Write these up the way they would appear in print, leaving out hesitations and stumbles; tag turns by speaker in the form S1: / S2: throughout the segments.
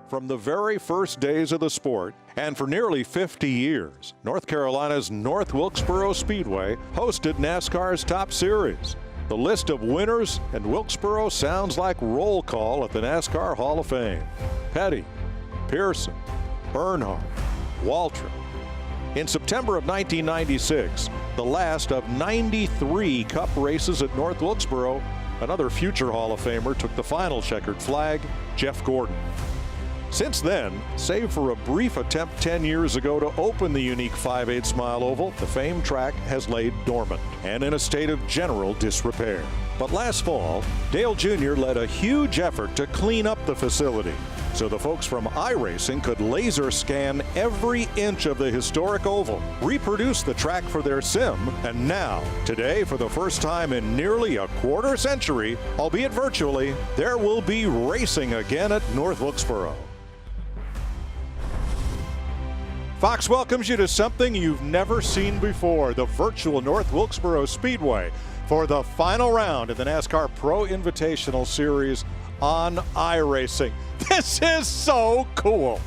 S1: from the very first days of the sport, and for nearly 50 years, North Carolina's North Wilkesboro Speedway hosted NASCAR's Top Series. The list of winners in Wilkesboro sounds like roll call at the NASCAR Hall of Fame. Petty, Pearson, Earnhardt, Waltrip. In September of 1996, the last of 93 Cup races at North Wilkesboro, another future Hall of Famer took the final checkered flag, Jeff Gordon. Since then, save for a brief attempt 10 years ago to open the unique 5/8 mile oval, the famed track has laid dormant and in a state of general disrepair. But last fall, Dale Jr. led a huge effort to clean up the facility so the folks from iRacing could laser scan every inch of the historic oval, reproduce the track for their sim, and now, today, for the first time in nearly a quarter century, albeit virtually, there will be racing again at North Wilkesboro. Fox welcomes you to something you've never seen before, the virtual North Wilkesboro Speedway, for the final round of the NASCAR Pro Invitational Series on iRacing. This is so cool.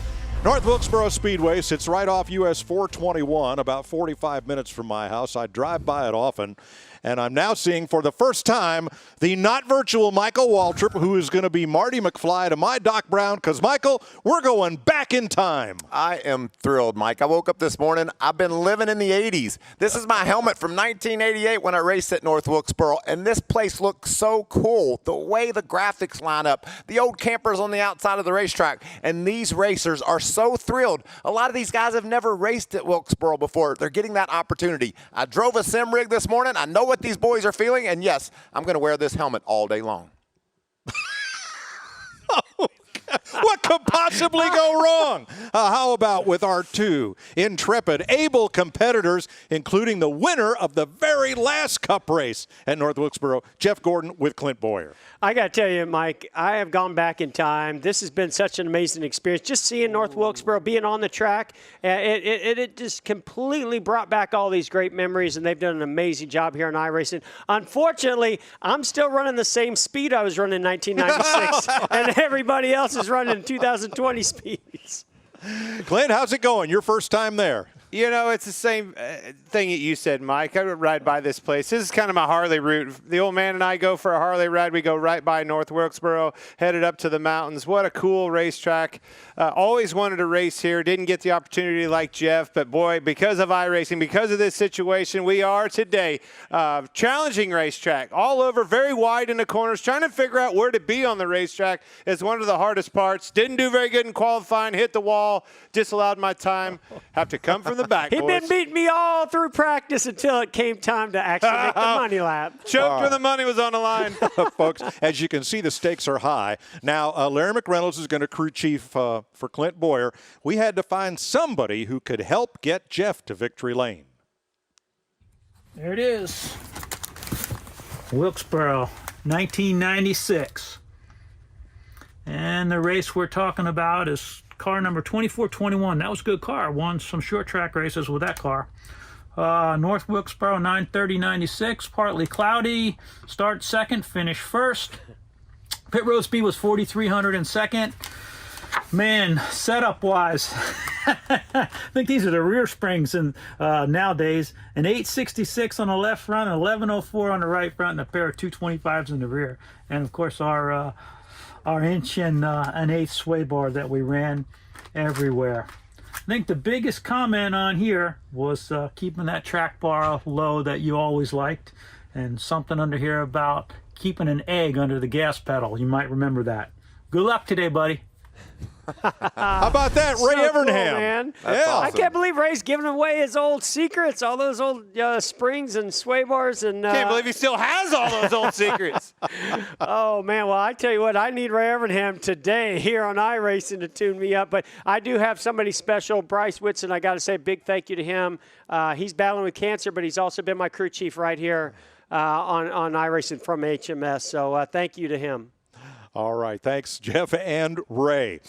S1: North Wilkesboro Speedway sits right off US 421, about 45 minutes from my house. I drive by it often, and I'm now seeing for the first time the not virtual Michael Waltrip, who is going to be Marty McFly to my Doc Brown, because, Michael, we're going back in time.
S2: I am thrilled, Mike. I woke up this morning. I've been living in the 80s. This is my helmet from 1988 when I raced at North Wilkesboro, and this place looks so cool. The way the graphics line up, the old campers on the outside of the racetrack, and these racers are so thrilled. A lot of these guys have never raced at Wilkesboro before. They're getting that opportunity. I drove a sim rig this morning. I know what these boys are feeling, and yes, I'm going to wear this helmet all day long.
S1: What could possibly go wrong? How about with our two intrepid, able competitors, including the winner of the very last Cup race at North Wilkesboro, Jeff Gordon with Clint Boyer.
S3: I got to tell you, Mike, I have gone back in time. This has been such an amazing experience. Just seeing North Wilkesboro, being on the track, it just completely brought back all these great memories, and they've done an amazing job here on iRacing. Unfortunately, I'm still running the same speed I was running in 1996, and everybody else is running 2020 speeds.
S1: Clint, how's it going? Your first time there.
S4: You know, it's the same thing that you said, Mike. I would ride by this place. This is kind of my Harley route. The old man and I go for a Harley ride. We go right by North Wilkesboro, headed up to the mountains. What a cool racetrack. Always wanted to race here. Didn't get the opportunity like Jeff, but boy, because of iRacing, because of this situation, we are today. Challenging racetrack. All over, very wide in the corners. Trying to figure out where to be on the racetrack is one of the hardest parts. Didn't do very good in qualifying. Hit the wall. Disallowed my time. Have to come from the back,
S3: He'd been beating me all through practice until it came time to actually make the money lap.
S4: Choked when the money was on the line.
S1: Folks, as you can see, the stakes are high. Now, Larry McReynolds is going to crew chief for Clint Boyer. We had to find somebody who could help get Jeff to victory lane.
S5: There it is. Wilkesboro, 1996. And the race we're talking about is car number 2421. That was a good car. Won some short track races with that car. North Wilkesboro, 9:30.96. Partly cloudy. Start second, finish first. Pit road speed was 4,300 in second. Man, setup wise, I think these are the rear springs in nowadays. An 866 on the left front, an 1104 on the right front, and a pair of 225s in the rear. And of course our inch and an eighth sway bar that we ran everywhere. I think the biggest comment on here was keeping that track bar low that you always liked, and something under here about keeping an egg under the gas pedal. You might remember that. Good luck today, buddy.
S1: How about that, Ray
S3: So
S1: Evernham?
S3: cool, man.
S2: That's awesome.
S3: I can't believe Ray's giving away his old secrets, all those old springs and sway bars. And
S4: Can't believe he still has all those old secrets.
S3: Oh, man. Well, I tell you what, I need Ray Evernham today here on iRacing to tune me up. But I do have somebody special, Bryce Whitson. I got to say a big thank you to him. He's battling with cancer, but he's also been my crew chief right here on iRacing from HMS. So thank you to him.
S1: All right. Thanks, Jeff and Ray.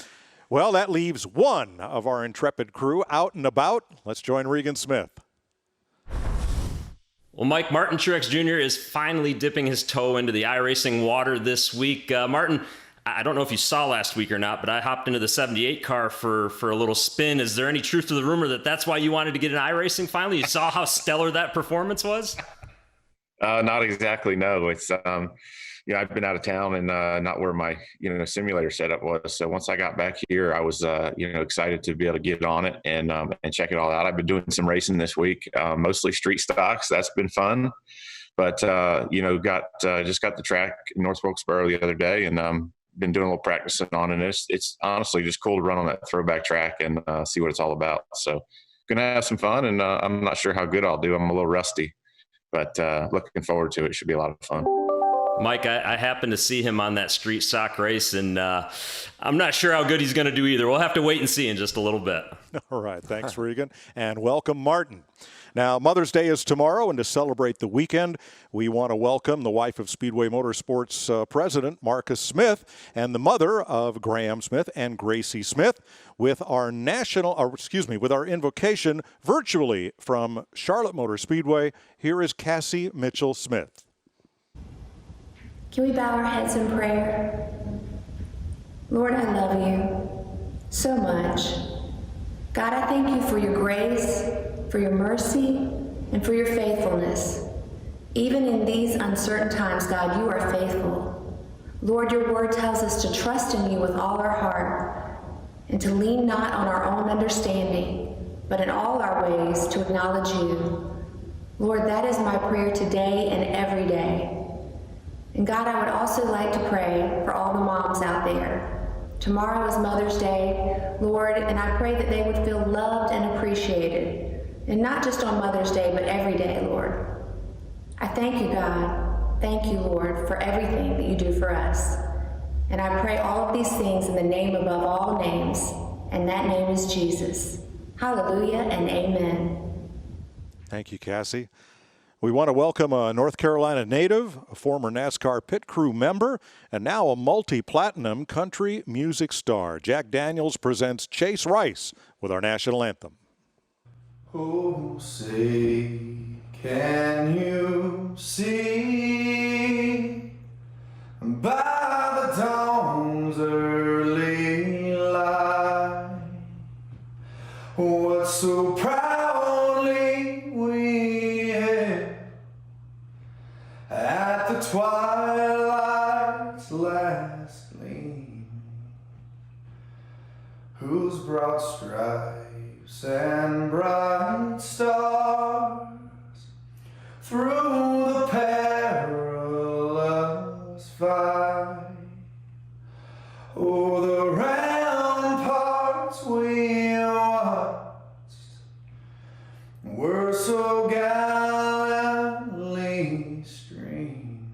S1: Well, that leaves one of our intrepid crew out and about. Let's join Regan Smith.
S6: Well, Mike, Martin Truex Jr. is finally dipping his toe into the iRacing water this week. Martin, I don't know if you saw last week or not, but I hopped into the 78 car for a little spin. Is there any truth to the rumor that that's why you wanted to get in iRacing finally? You saw how stellar that performance was?
S7: Not exactly, no. It's I've been out of town and not where my simulator setup was. So once I got back here, I was excited to be able to get on it and check it all out. I've been doing some racing this week, mostly street stocks. That's been fun, but just got the track in North Wilkesboro the other day and been doing a little practicing on it. It's honestly just cool to run on that throwback track and see what it's all about. So gonna have some fun, and I'm not sure how good I'll do. I'm a little rusty, but looking forward to it. It should be a lot of fun.
S6: Mike, I happened to see him on that street stock race, and I'm not sure how good he's going to do either. We'll have to wait and see in just a little bit.
S1: All right. Thanks, Regan. And welcome, Martin. Now, Mother's Day is tomorrow, and to celebrate the weekend, we want to welcome the wife of Speedway Motorsports president, Marcus Smith, and the mother of Graham Smith and Gracie Smith with our invocation virtually from Charlotte Motor Speedway. Here is Cassie Mitchell Smith.
S8: Can we bow our heads in prayer? Lord, I love you so much. God, I thank you for your grace, for your mercy, and for your faithfulness. Even in these uncertain times, God, you are faithful. Lord, your word tells us to trust in you with all our heart and to lean not on our own understanding, but in all our ways to acknowledge you. Lord, that is my prayer today and every day. And God, I would also like to pray for all the moms out there. Tomorrow is Mother's Day, Lord, and I pray that they would feel loved and appreciated. And not just on Mother's Day, but every day, Lord. I thank you, God. Thank you, Lord, for everything that you do for us. And I pray all of these things in the name above all names, and that name is Jesus. Hallelujah and amen.
S1: Thank you, Cassie. We want to welcome a North Carolina native, a former NASCAR pit crew member, and now a multi-platinum country music star. Jack Daniels presents Chase Rice with our national anthem.
S9: Oh, say, can you see by the dawn's early light what so proudly we hailed at the twilight's last gleam, whose broad stripes and bright stars through the perilous fight, oh, the ramparts we watched were so gallantly streaming,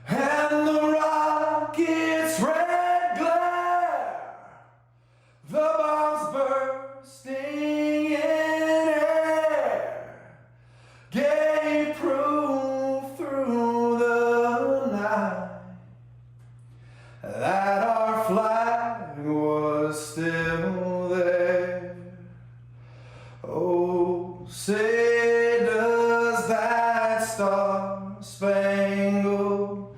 S9: and the rocket's red glare, the bombs bursting in air, gave proof through the night that our flag was still there. Oh, say does that star-spangled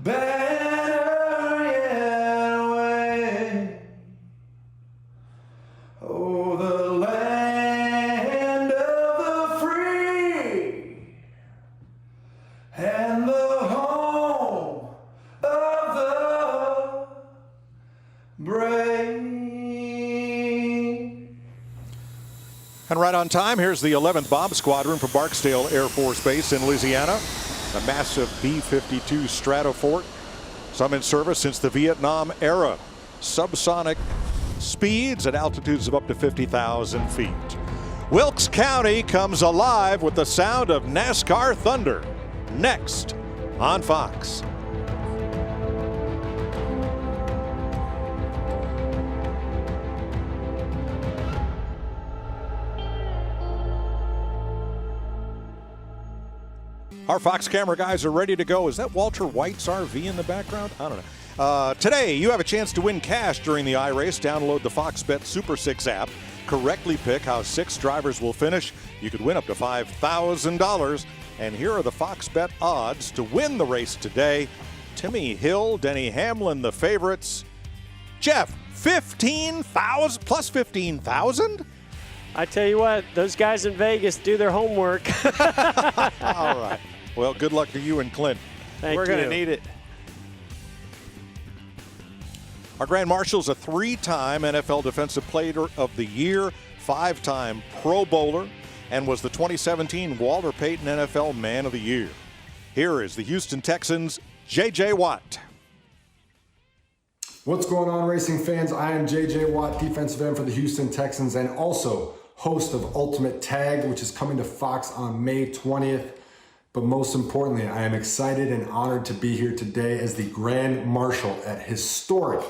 S9: banner yet wave? Oh, the land of the free and the home of the brave.
S1: And right on time, here's the 11th Bomb Squadron from Barksdale Air Force Base in Louisiana. A massive B-52 Stratofort, some in service since the Vietnam era. Subsonic speeds at altitudes of up to 50,000 feet. Wilkes County comes alive with the sound of NASCAR thunder. Next on Fox. Our Fox camera guys are ready to go. Is that Walter White's RV in the background? I don't know. Today, you have a chance to win cash during the iRace. Download the Fox Bet Super 6 app. Correctly pick how 6 drivers will finish. You could win up to $5,000. And here are the Fox Bet odds to win the race today. Timmy Hill, Denny Hamlin, the favorites. Jeff, 15,000 plus 15,000?
S3: I tell you what, those guys in Vegas do their homework.
S1: All right. Well, good luck to you and Clint.
S3: Thank
S4: We're
S3: you.
S4: going to need it.
S1: Our Grand Marshal's a 3-time NFL Defensive Player of the Year, 5-time Pro Bowler, and was the 2017 Walter Payton NFL Man of the Year. Here is the Houston Texans' J.J. Watt.
S10: What's going on, racing fans? I am J.J. Watt, defensive end for the Houston Texans and also host of Ultimate Tag, which is coming to Fox on May 20th. But most importantly, I am excited and honored to be here today as the Grand Marshal at historic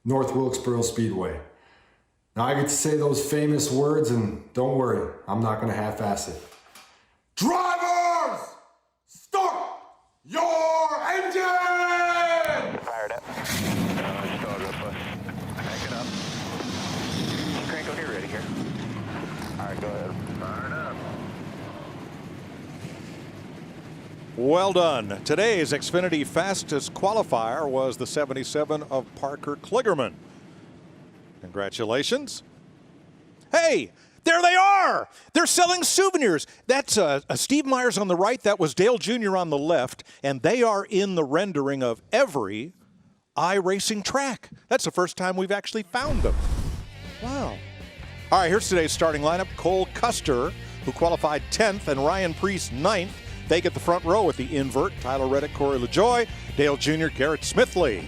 S10: North Wilkesboro Speedway. Now I get to say those famous words, and don't worry, I'm not going to half-ass it. Drivers, start your engine!
S11: Fired up. Start up. Back it up. Crank on here, ready here. All right, go ahead. Fire it up.
S1: Well done. Today's Xfinity fastest qualifier was the 77 of Parker Kligerman. Congratulations. Hey, there they are. They're selling souvenirs. That's Steve Myers on the right. That was Dale Jr. on the left. And they are in the rendering of every iRacing track. That's the first time we've actually found them. Wow. All right, here's today's starting lineup. Cole Custer, who qualified 10th, and Ryan Priest 9th. They get the front row with the invert. Tyler Reddick, Corey LaJoie, Dale Jr., Garrett Smithley.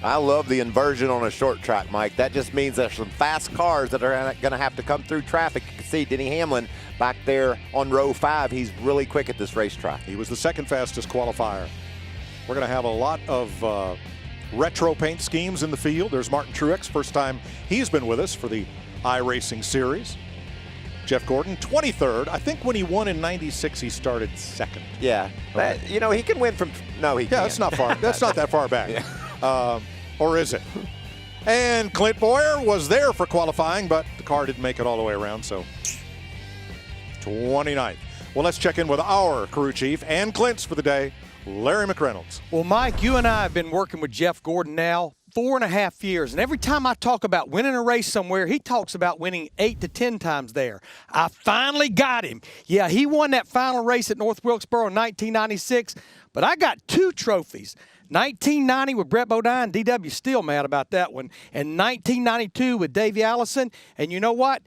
S2: I love the inversion on a short track, Mike. That just means there's some fast cars that are going to have to come through traffic. You can see Denny Hamlin back there on row 5. He's really quick at this racetrack.
S1: He was the second fastest qualifier. We're going to have a lot of retro paint schemes in the field. There's Martin Truex, first time he's been with us for the iRacing series. Jeff Gordon, 23rd. I think when he won in 96, he started second.
S2: Yeah.
S1: Right.
S2: That, you know, he can win from... No, he can't.
S1: Yeah, that's not far. That's not that far back.
S2: Yeah.
S1: Or is it? And Clint Boyer was there for qualifying, but the car didn't make it all the way around, so 29th. Well, let's check in with our crew chief and Clint's for the day, Larry McReynolds.
S12: Well, Mike, you and I have been working with Jeff Gordon now 4.5 years, and every time I talk about winning a race somewhere, he talks about winning 8 to 10 times there. I finally got him. Yeah, he won that final race at North Wilkesboro in 1996, but I got 2 trophies. 1990 with Brett Bodine, DW still mad about that one, and 1992 with Davey Allison. And you know what?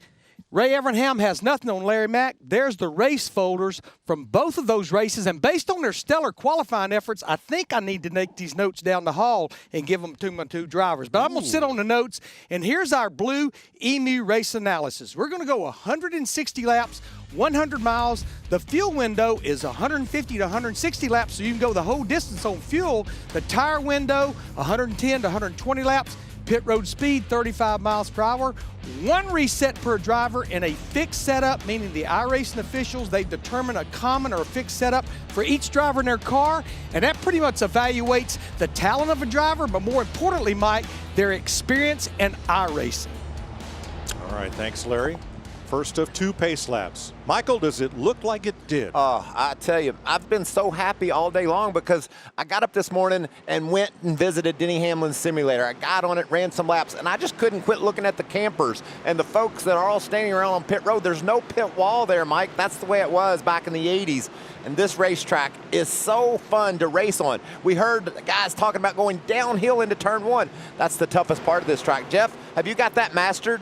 S12: Ray Evernham has nothing on Larry Mack. There's the race folders from both of those races, and based on their stellar qualifying efforts, I think I need to take these notes down the hall and give them to my 2 drivers. But I'm going to sit on the notes, and here's our Blue Emu race analysis. We're going to go 160 laps, 100 miles. The fuel window is 150 to 160 laps, so you can go the whole distance on fuel. The tire window, 110 to 120 laps. Pit road speed, 35 miles per hour. 1 reset per driver in a fixed setup, meaning the iRacing officials, they determine a common or a fixed setup for each driver in their car, and that pretty much evaluates the talent of a driver, but more importantly, Mike, their experience in iRacing.
S1: All right, thanks, Larry. First of 2 pace laps. Michael, does it look like it did?
S2: I tell you, I've been so happy all day long because I got up this morning and went and visited Denny Hamlin's simulator. I got on it, ran some laps, and I just couldn't quit looking at the campers and the folks that are all standing around on pit road. There's no pit wall there, Mike. That's the way it was back in the 80s. And this racetrack is so fun to race on. We heard the guys talking about going downhill into turn 1. That's the toughest part of this track. Jeff, have you got that mastered?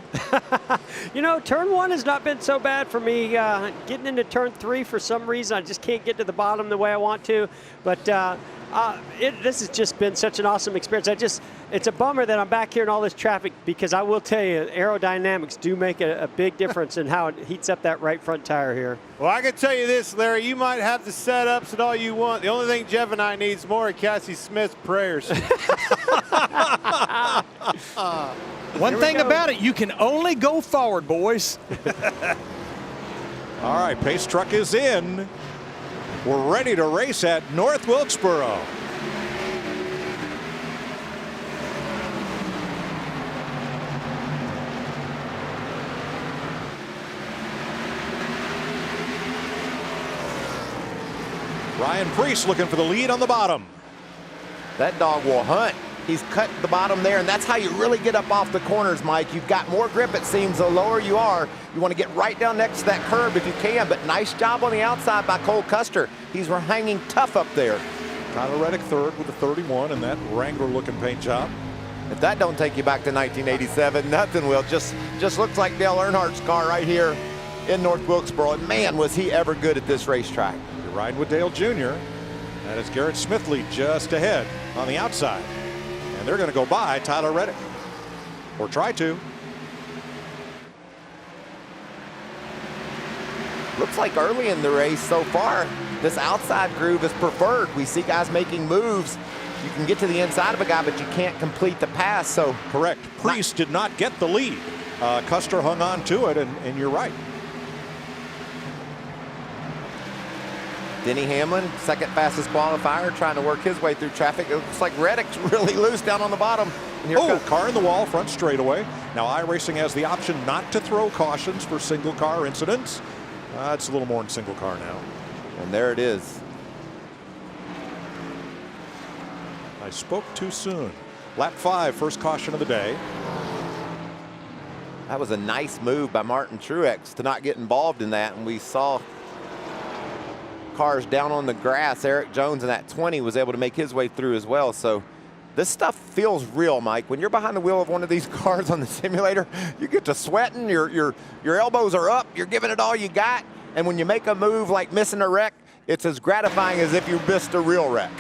S3: You know, turn 1 has not been so bad for me. Getting into turn 3, for some reason, I just can't get to the bottom the way I want to. But this has just been such an awesome experience. It's a bummer that I'm back here in all this traffic, because I will tell you, aerodynamics do make a big difference in how it heats up that right front tire here.
S4: Well, I can tell you this, Larry, you might have the setups and all you want. The only thing Jeff and I need is more of Cassie Smith's prayers.
S12: One thing about it, you can only go forward, boys.
S1: All right, pace truck is in. We're ready to race at North Wilkesboro. Ryan Priest looking for the lead on the bottom.
S2: That dog will hunt. He's cut the bottom there, and that's how you really get up off the corners, Mike. You've got more grip, it seems. The lower you are, you want to get right down next to that curb if you can, but nice job on the outside by Cole Custer. He's hanging tough up there.
S1: Tyler Reddick third with a 31 and that Wrangler-looking paint job.
S2: If that don't take you back to 1987, nothing will. Just looks like Dale Earnhardt's car right here in North Wilkesboro. And man, was he ever good at this racetrack.
S1: You're riding with Dale Jr. That is Garrett Smithley just ahead on the outside. And they're going to go by Tyler Reddick. Or try to.
S2: Looks like early in the race so far, this outside groove is preferred. We see guys making moves. You can get to the inside of a guy, but you can't complete the pass. So
S1: correct. Priest did not get the lead. Custer hung on to it, and you're right.
S2: Denny Hamlin, second fastest qualifier, trying to work his way through traffic. It looks like Reddick's really loose down on the bottom. And here comes
S1: car in the wall, front straightaway. Now iRacing has the option not to throw cautions for single car incidents. It's a little more in single car now.
S2: And there it is.
S1: I spoke too soon. Lap 5, first caution of the day.
S2: That was a nice move by Martin Truex to not get involved in that. And we saw cars down on the grass. Eric Jones in that 20 was able to make his way through as well. So this stuff feels real, Mike. When you're behind the wheel of one of these cars on the simulator, you get to sweating, your elbows are up, you're giving it all you got. And when you make a move like missing a wreck, it's as gratifying as if you missed a real wreck.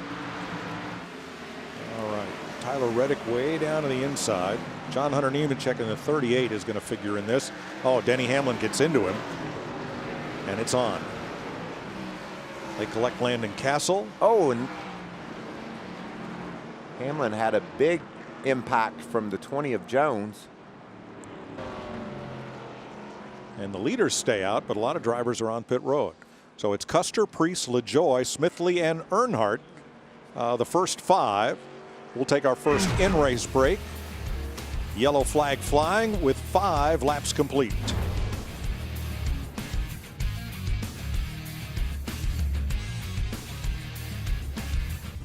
S1: All right, Tyler Reddick way down to the inside. John Hunter Nemechek in the 38 is going to figure in this. Oh, Denny Hamlin gets into him. And it's on. They collect Landon Castle.
S2: Oh, and Hamlin had a big impact from the 20 of Jones.
S1: And the leaders stay out, but a lot of drivers are on pit road. So it's Custer, Priest, LaJoie, Smithley, and Earnhardt. The first 5. We'll take our first in-race break. Yellow flag flying with 5 laps complete.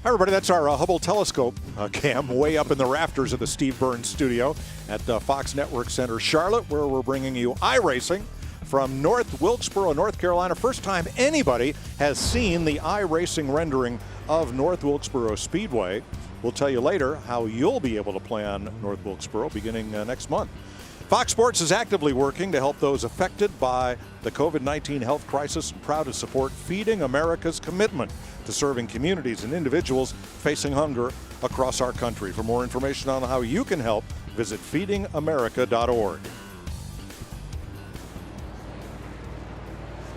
S1: Hi everybody, that's our Hubble telescope cam way up in the rafters of the Steve Burns studio at the Fox Network Center, Charlotte, where we're bringing you iRacing from North Wilkesboro, North Carolina. First time anybody has seen the iRacing rendering of North Wilkesboro Speedway. We'll tell you later how you'll be able to play on North Wilkesboro beginning next month. Fox Sports is actively working to help those affected by the COVID-19 health crisis and proud to support Feeding America's commitment to serving communities and individuals facing hunger across our country. For more information on how you can help, visit feedingamerica.org.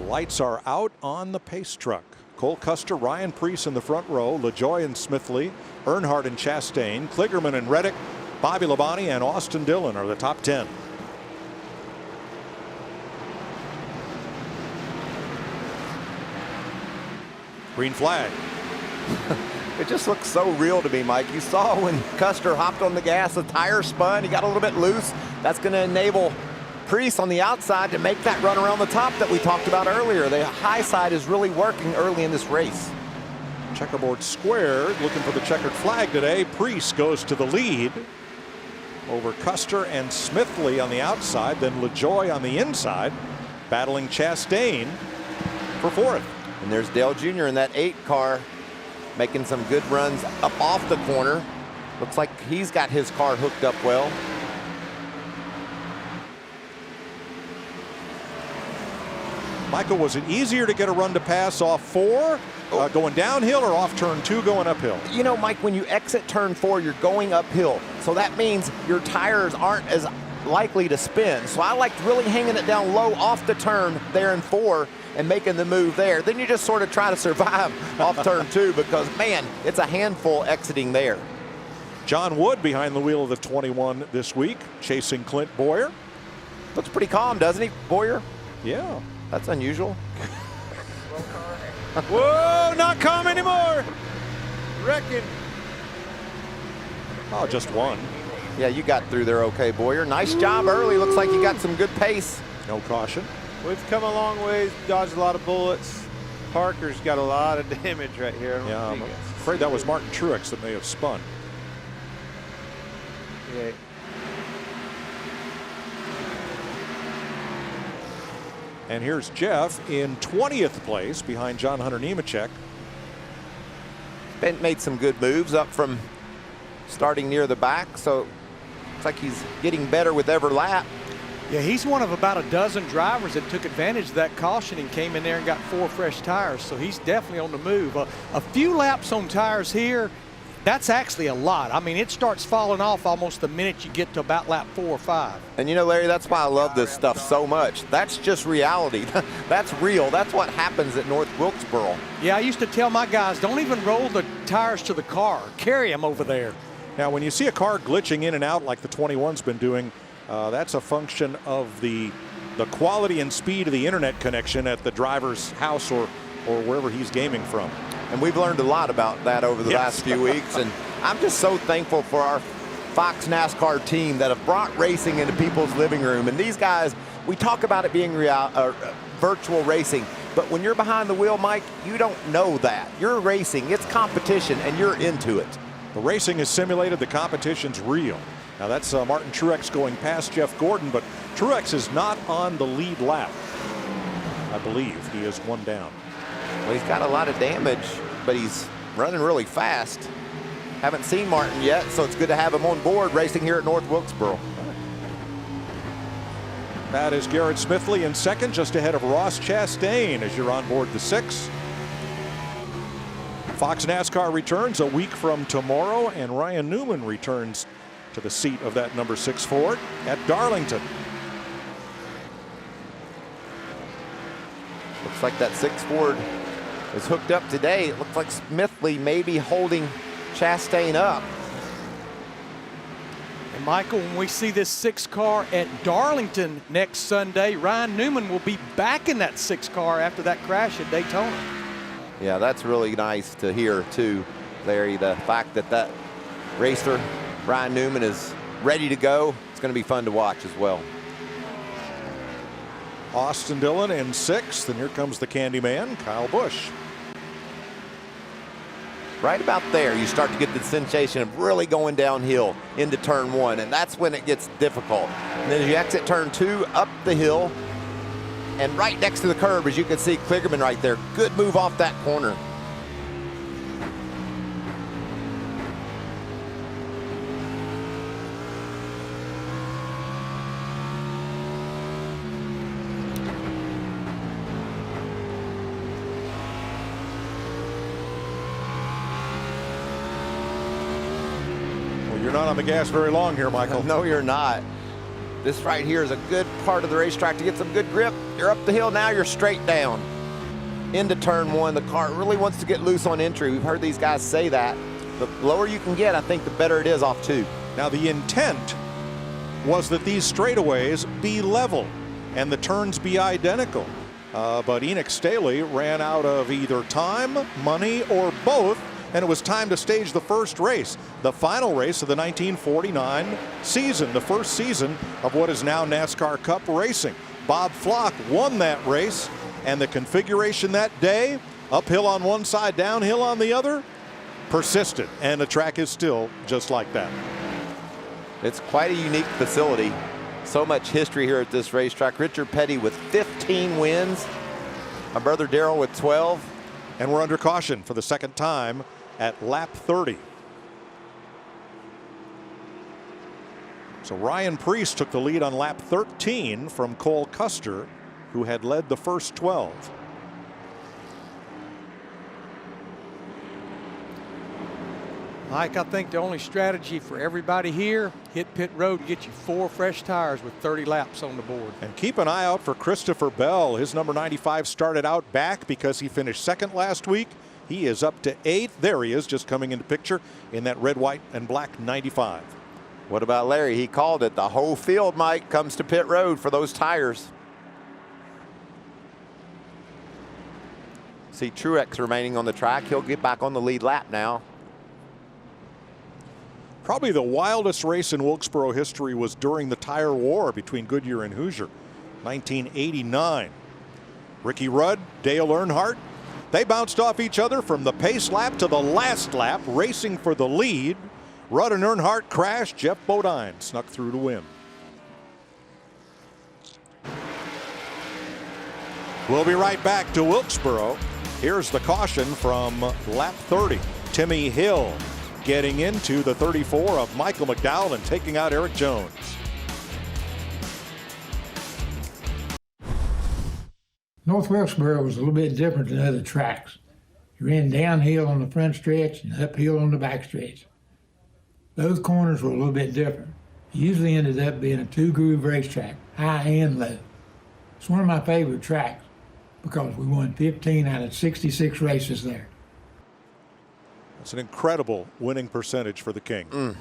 S1: Lights are out on the pace truck. Cole Custer, Ryan Priest in the front row, LaJoie and Smithley, Earnhardt and Chastain, Kligerman and Reddick, Bobby Labonte and Austin Dillon are the top 10. Green flag.
S2: It just looks so real to me, Mike. You saw when Custer hopped on the gas, the tire spun, he got a little bit loose. That's going to enable Priest on the outside to make that run around the top that we talked about earlier. The high side is really working early in this race.
S1: Checkerboard squared, looking for the checkered flag today. Priest goes to the lead over Custer and Smithley on the outside, then LaJoie on the inside, battling Chastain for 4th.
S2: And there's Dale Jr. in that 8 car making some good runs up off the corner. Looks like he's got his car hooked up well.
S1: Michael, was it easier to get a run to pass off 4 going downhill or off turn 2 going uphill?
S2: You know, Mike, when you exit turn 4, you're going uphill. So that means your tires aren't as likely to spin. So I liked really hanging it down low off the turn there in 4 and making the move there. Then you just sort of try to survive off turn 2 because, man, it's a handful exiting there.
S1: John Wood behind the wheel of the 21 this week, chasing Clint Boyer.
S2: Looks pretty calm, doesn't he, Boyer?
S1: Yeah.
S2: That's unusual.
S4: Whoa, not calm anymore. Wrecking.
S1: Oh, just 1.
S2: Yeah, you got through there okay, Boyer. Nice job early. Looks like you got some good pace.
S1: No caution.
S4: We've come a long ways, dodged a lot of bullets. Parker's got a lot of damage right here.
S1: Yeah, Afraid that was Martin Truex that may have spun.
S4: Yeah.
S1: And here's Jeff in 20th place behind John Hunter Nemechek.
S2: Ben made some good moves up from starting near the back, so it's like he's getting better with every lap.
S12: Yeah, he's one of about a dozen drivers that took advantage of that caution and came in there and got 4 fresh tires, so he's definitely on the move. A few laps on tires here, that's actually a lot. I mean, it starts falling off almost the minute you get to about lap 4 or 5.
S2: And you know, Larry, that's why I love this stuff so much. That's just reality. That's real. That's what happens at North Wilkesboro.
S12: Yeah, I used to tell my guys, don't even roll the tires to the car. Carry them over there.
S1: Now, when you see a car glitching in and out like the 21's been doing, that's a function of the quality and speed of the internet connection at the driver's house or wherever he's gaming from.
S2: And we've learned a lot about that over the last few weeks. And I'm just so thankful for our Fox NASCAR team that have brought racing into people's living room. And these guys, we talk about it being virtual racing. But when you're behind the wheel, Mike, you don't know that. You're racing. It's competition, and you're into it.
S1: The racing is simulated. The competition's real. Now, that's Martin Truex going past Jeff Gordon. But Truex is not on the lead lap. I believe he is one down.
S2: Well, he's got a lot of damage, but he's running really fast. Haven't seen Martin yet, so it's good to have him on board racing here at North Wilkesboro.
S1: That is Garrett Smithley in second, just ahead of Ross Chastain as you're on board the 6. Fox NASCAR returns a week from tomorrow, and Ryan Newman returns to the seat of that number 6 Ford at Darlington.
S2: Looks like that 6 Ford is hooked up today. It looks like Smithley may be holding Chastain up.
S12: And Michael, when we see this 6 car at Darlington next Sunday, Ryan Newman will be back in that 6 car after that crash at Daytona.
S2: Yeah, that's really nice to hear too, Larry. The fact that that racer, Ryan Newman, is ready to go. It's going to be fun to watch as well.
S1: Austin Dillon in 6th, and here comes the Candyman, Kyle Busch.
S2: Right about there, you start to get the sensation of really going downhill into turn 1, and that's when it gets difficult. And then as you exit turn 2, up the hill, and right next to the curb, as you can see, Kligerman right there. Good move off that corner.
S1: You're not on the gas very long here, Michael.
S2: No, you're not. This right here is a good part of the racetrack to get some good grip. You're up the hill now, you're straight down into turn 1. The car really wants to get loose on entry. We've heard these guys say that. The lower you can get, I think the better it is off 2.
S1: Now, the intent was that these straightaways be level and the turns be identical. But Enoch Staley ran out of either time, money, or both, and it was time to stage the first race, the final race of the 1949 season, the first season of what is now NASCAR Cup racing. Bob Flock won that race, and the configuration that day, uphill on one side, downhill on the other, persisted, and the track is still just like that.
S2: It's quite a unique facility. So much history here at this racetrack. Richard Petty with 15 wins. My brother Darrell with 12.
S1: And we're under caution for the second time at lap 30. So Ryan Preece took the lead on lap 13 from Cole Custer, who had led the first 12.
S12: Mike, I think the only strategy for everybody here, hit pit road and get you 4 fresh tires with 30 laps on the board.
S1: And keep an eye out for Christopher Bell. His number 95 started out back because he finished second last week. He is up to 8th. There he is, just coming into picture in that red, white, and black 95.
S2: What about Larry? He called it. The whole field, Mike, comes to pit road for those tires. See Truex remaining on the track. He'll get back on the lead lap now.
S1: Probably the wildest race in Wilkesboro history was during the tire war between Goodyear and Hoosier, 1989. Ricky Rudd, Dale Earnhardt, They bounced off each other from the pace lap to the last lap, racing for the lead. Rudd and Earnhardt crashed. Jeff Bodine snuck through to win. We'll be right back to Wilkesboro. Here's the caution from lap 30. Timmy Hill getting into the 34 of Michael McDowell and taking out Eric Jones.
S13: North Wilkesboro was a little bit different than other tracks. You ran downhill on the front stretch and uphill on the back stretch. Those corners were a little bit different. It usually ended up being a two-groove racetrack, high and low. It's one of my favorite tracks because we won 15 out of 66 races there.
S1: That's an incredible winning percentage for the King.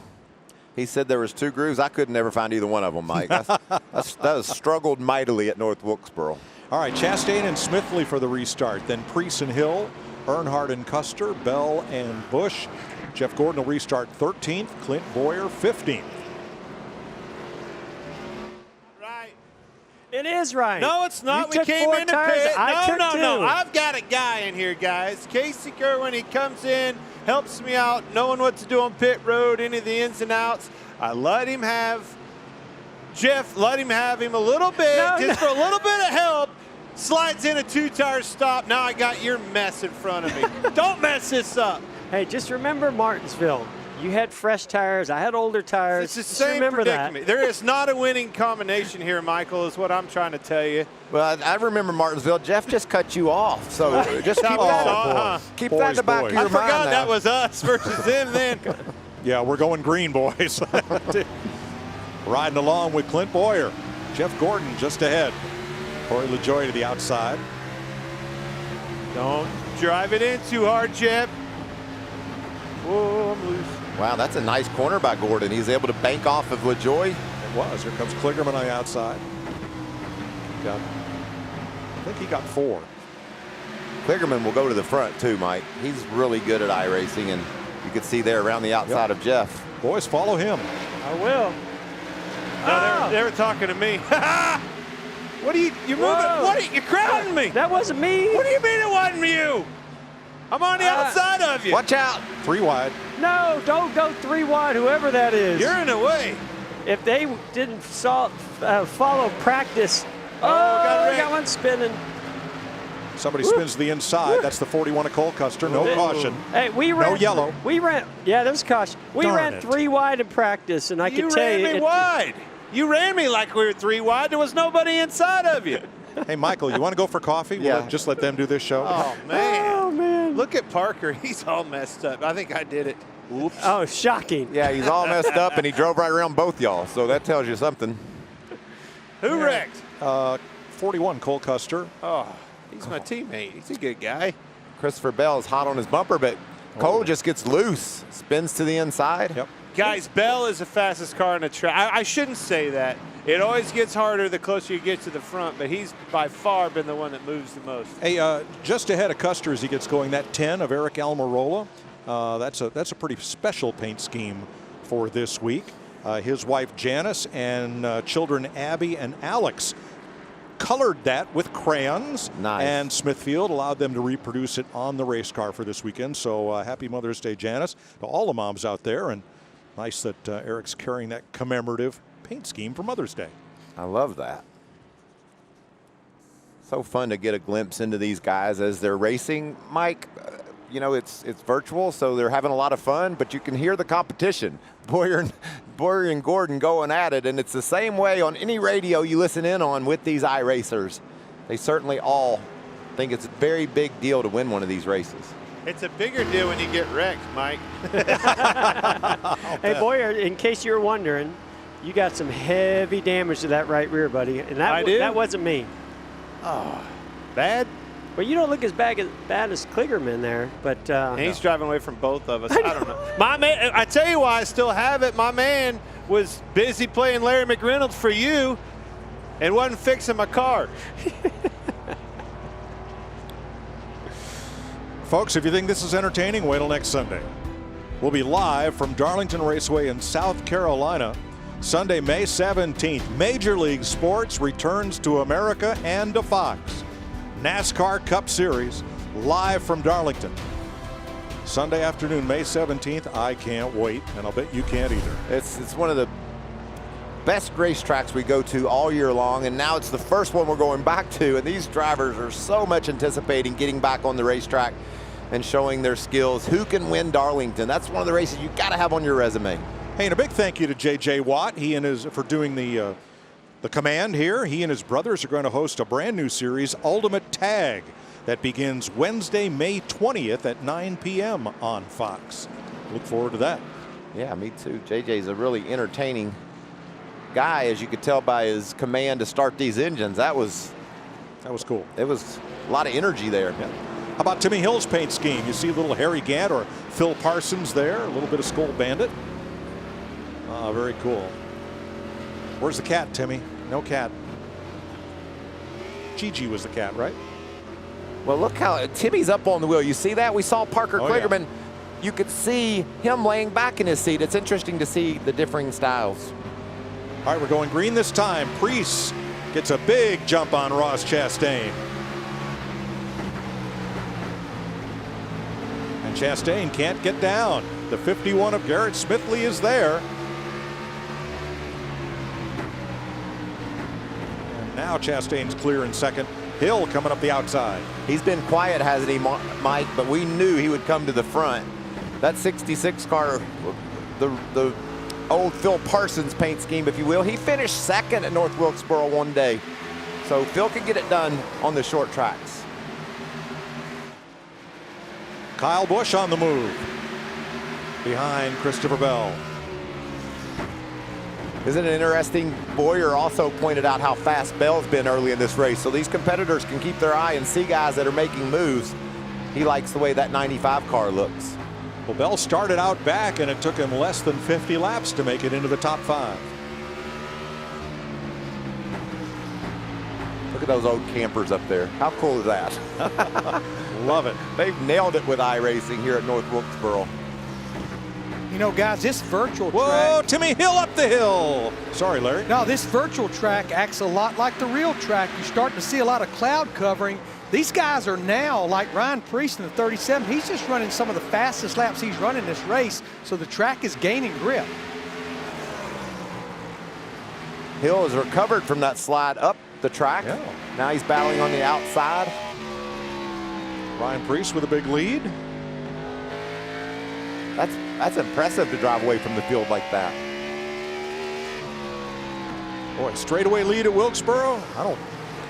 S2: He said there was two grooves. I could never find either one of them, Mike. That was struggled mightily at North Wilkesboro.
S1: All right, Chastain and Smithley for the restart. Then Preece and Hill, Earnhardt and Custer, Bell and Busch. Jeff Gordon will restart 13th, Clint Boyer 15th.
S4: Right.
S3: It is right.
S4: No, it's not.
S3: You
S4: We
S3: took
S4: came
S3: 4
S4: in the
S3: tires.
S4: pit.
S3: I took
S4: No.
S3: 2.
S4: I've got a guy in here, guys. Casey Kerr, when he comes in, helps me out, knowing what to do on pit road, any of the ins and outs. I let him have Jeff, let him have him a little bit, for a little bit of help. Slides in a 2-tire stop. Now I got your mess in front of me. Don't mess this up.
S3: Hey, just remember Martinsville. You had fresh tires. I had older tires.
S4: It's the
S3: Just
S4: same
S3: remember
S4: predicament. There is not a winning combination here, Michael, is what I'm trying to tell you.
S2: Well, I remember Martinsville. Jeff just cut you off, so just keep that in the back of your mind.
S4: I forgot
S2: now.
S4: that was us versus them then.
S1: Yeah, we're going green, boys. Riding along with Clint Boyer. Jeff Gordon just ahead. Corey LaJoie to the outside.
S4: Don't drive it in too hard, Jeff. Whoa, I'm loose.
S2: Wow, that's a nice corner by Gordon. He's able to bank off of LaJoie.
S1: It was. Here comes Kligerman on the outside. I think he got 4.
S2: Kligerman will go to the front too, Mike. He's really good at iRacing, and you can see there around the outside of Jeff.
S1: Boys, follow him.
S3: I will.
S4: No, they were talking to me. What are you? You're moving. What are you? You're crowding me.
S3: That wasn't me.
S4: What do you mean it wasn't you? I'm on the outside of you.
S2: Watch out.
S1: 3 wide.
S3: No, don't go 3 wide, whoever that is.
S4: You're in the way.
S3: If they didn't follow practice. Got one spinning.
S1: Somebody spins the inside. That's the 41 of Cole Custer. No caution.
S3: Hey, we ran.
S1: No yellow.
S3: We ran. Yeah, there was caution. We
S1: Darn
S3: ran
S1: it.
S3: 3 wide in practice, and I can tell you.
S4: You ran me wide. You ran me like we were 3 wide. There was nobody inside of you.
S1: Hey, Michael, you want to go for coffee?
S2: Yeah.
S1: We'll just let them do this show.
S4: Oh, man.
S3: Oh, man.
S4: Look at Parker. He's all messed up. I think I did it.
S2: Oops.
S3: Oh, shocking.
S2: Yeah, he's all messed up, and he drove right around both y'all, so that tells you something.
S4: Who wrecked?
S1: 41 Cole Custer.
S4: Oh, he's my teammate. He's a good guy.
S2: Christopher Bell is hot on his bumper, but Cole just gets loose, spins to the inside.
S1: Yep.
S4: Guys, Bell is the fastest car on the track. I shouldn't say that. It always gets harder the closer you get to the front, but he's by far been the one that moves the most.
S1: Hey, just ahead of Custer as he gets going, that 10 of Eric Almirola. That's a pretty special paint scheme for this week. His wife Janice and children Abby and Alex colored that with crayons.
S2: Nice.
S1: And Smithfield allowed them to reproduce it on the race car for this weekend. So happy Mother's Day, Janice, to all the moms out there. And nice that Eric's carrying that commemorative paint scheme for Mother's Day.
S2: I love that. So fun to get a glimpse into these guys as they're racing. Mike, you know, it's virtual, so they're having a lot of fun, but you can hear the competition. Boyer and Gordon going at it, and it's the same way on any radio you listen in on with these iRacers. They certainly all think it's a very big deal to win one of these races.
S4: It's a bigger deal when you get wrecked, Mike.
S3: Hey, Boyer, in case you were wondering, you got some heavy damage to that right rear, buddy. And that wasn't me.
S4: Oh, bad?
S3: Well, you don't look as bad as Kligerman there, but
S4: he's driving away from both of us. I don't know. My man, I tell you why I still have it. My man was busy playing Larry McReynolds for you and wasn't fixing my car.
S1: Folks, if you think this is entertaining, wait till next Sunday. We'll be live from Darlington Raceway in South Carolina. Sunday, May 17th, Major League Sports returns to America and to Fox. NASCAR Cup Series, live from Darlington. Sunday afternoon, May 17th. I can't wait, and I'll bet you can't either.
S2: It's one of the best racetracks we go to all year long, and now it's the first one we're going back to, and these drivers are so much anticipating getting back on the racetrack and showing their skills. Who can win Darlington? That's one of the races you got to have on your resume.
S1: Hey, and a big thank you to J.J. Watt. He and his for doing the command here. He and his brothers are going to host a brand new series, Ultimate Tag, that begins Wednesday, May 20th at 9 p.m. on Fox. Look forward to that.
S2: Yeah, me too. JJ's a really entertaining guy, as you could tell by his command to start these engines. That was
S1: cool.
S2: It was a lot of energy there.
S1: Yeah. How about Timmy Hill's paint scheme? You see a little Harry Gant or Phil Parsons there, a little bit of Skull Bandit. Very cool. Where's the cat, Timmy? No cat. Gigi was the cat, right?
S2: Well, look how Timmy's up on the wheel. You see that? We saw Parker Kligerman. Yeah. You could see him laying back in his seat. It's interesting to see the differing styles.
S1: All right, we're going green this time. Preece gets a big jump on Ross Chastain. And Chastain can't get down. The 51 of Garrett Smithley is there. And now Chastain's clear in second. Hill coming up the outside.
S2: He's been quiet, hasn't he, Mike? But we knew he would come to the front. That 66 car, the old Phil Parsons paint scheme, if you will, he finished second at North Wilkesboro one day. So Phil can get it done on the short tracks.
S1: Kyle Busch on the move behind Christopher Bell.
S2: Isn't it interesting? Boyer also pointed out how fast Bell's been early in this race. So these competitors can keep their eye and see guys that are making moves. He likes the way that 95 car looks.
S1: Well, Bell started out back, and it took him less than 50 laps to make it into the top 5.
S2: Look at those old campers up there. How cool is that?
S1: Love it.
S2: They've nailed it with iRacing here at North Wilkesboro.
S12: You know, guys, this virtual
S1: track. Whoa, Timmy Hill up the hill. Sorry, Larry.
S12: No, this virtual track acts a lot like the real track. You're starting to see a lot of cloud covering. These guys are now, like Ryan Preece in the 37, he's just running some of the fastest laps he's run in this race, so the track is gaining grip.
S2: Hill has recovered from that slide up the track.
S1: Yeah.
S2: Now he's battling on the outside.
S1: Ryan Preece with a big lead.
S2: That's impressive to drive away from the field like that.
S1: Boy, straightaway lead at Wilkesboro.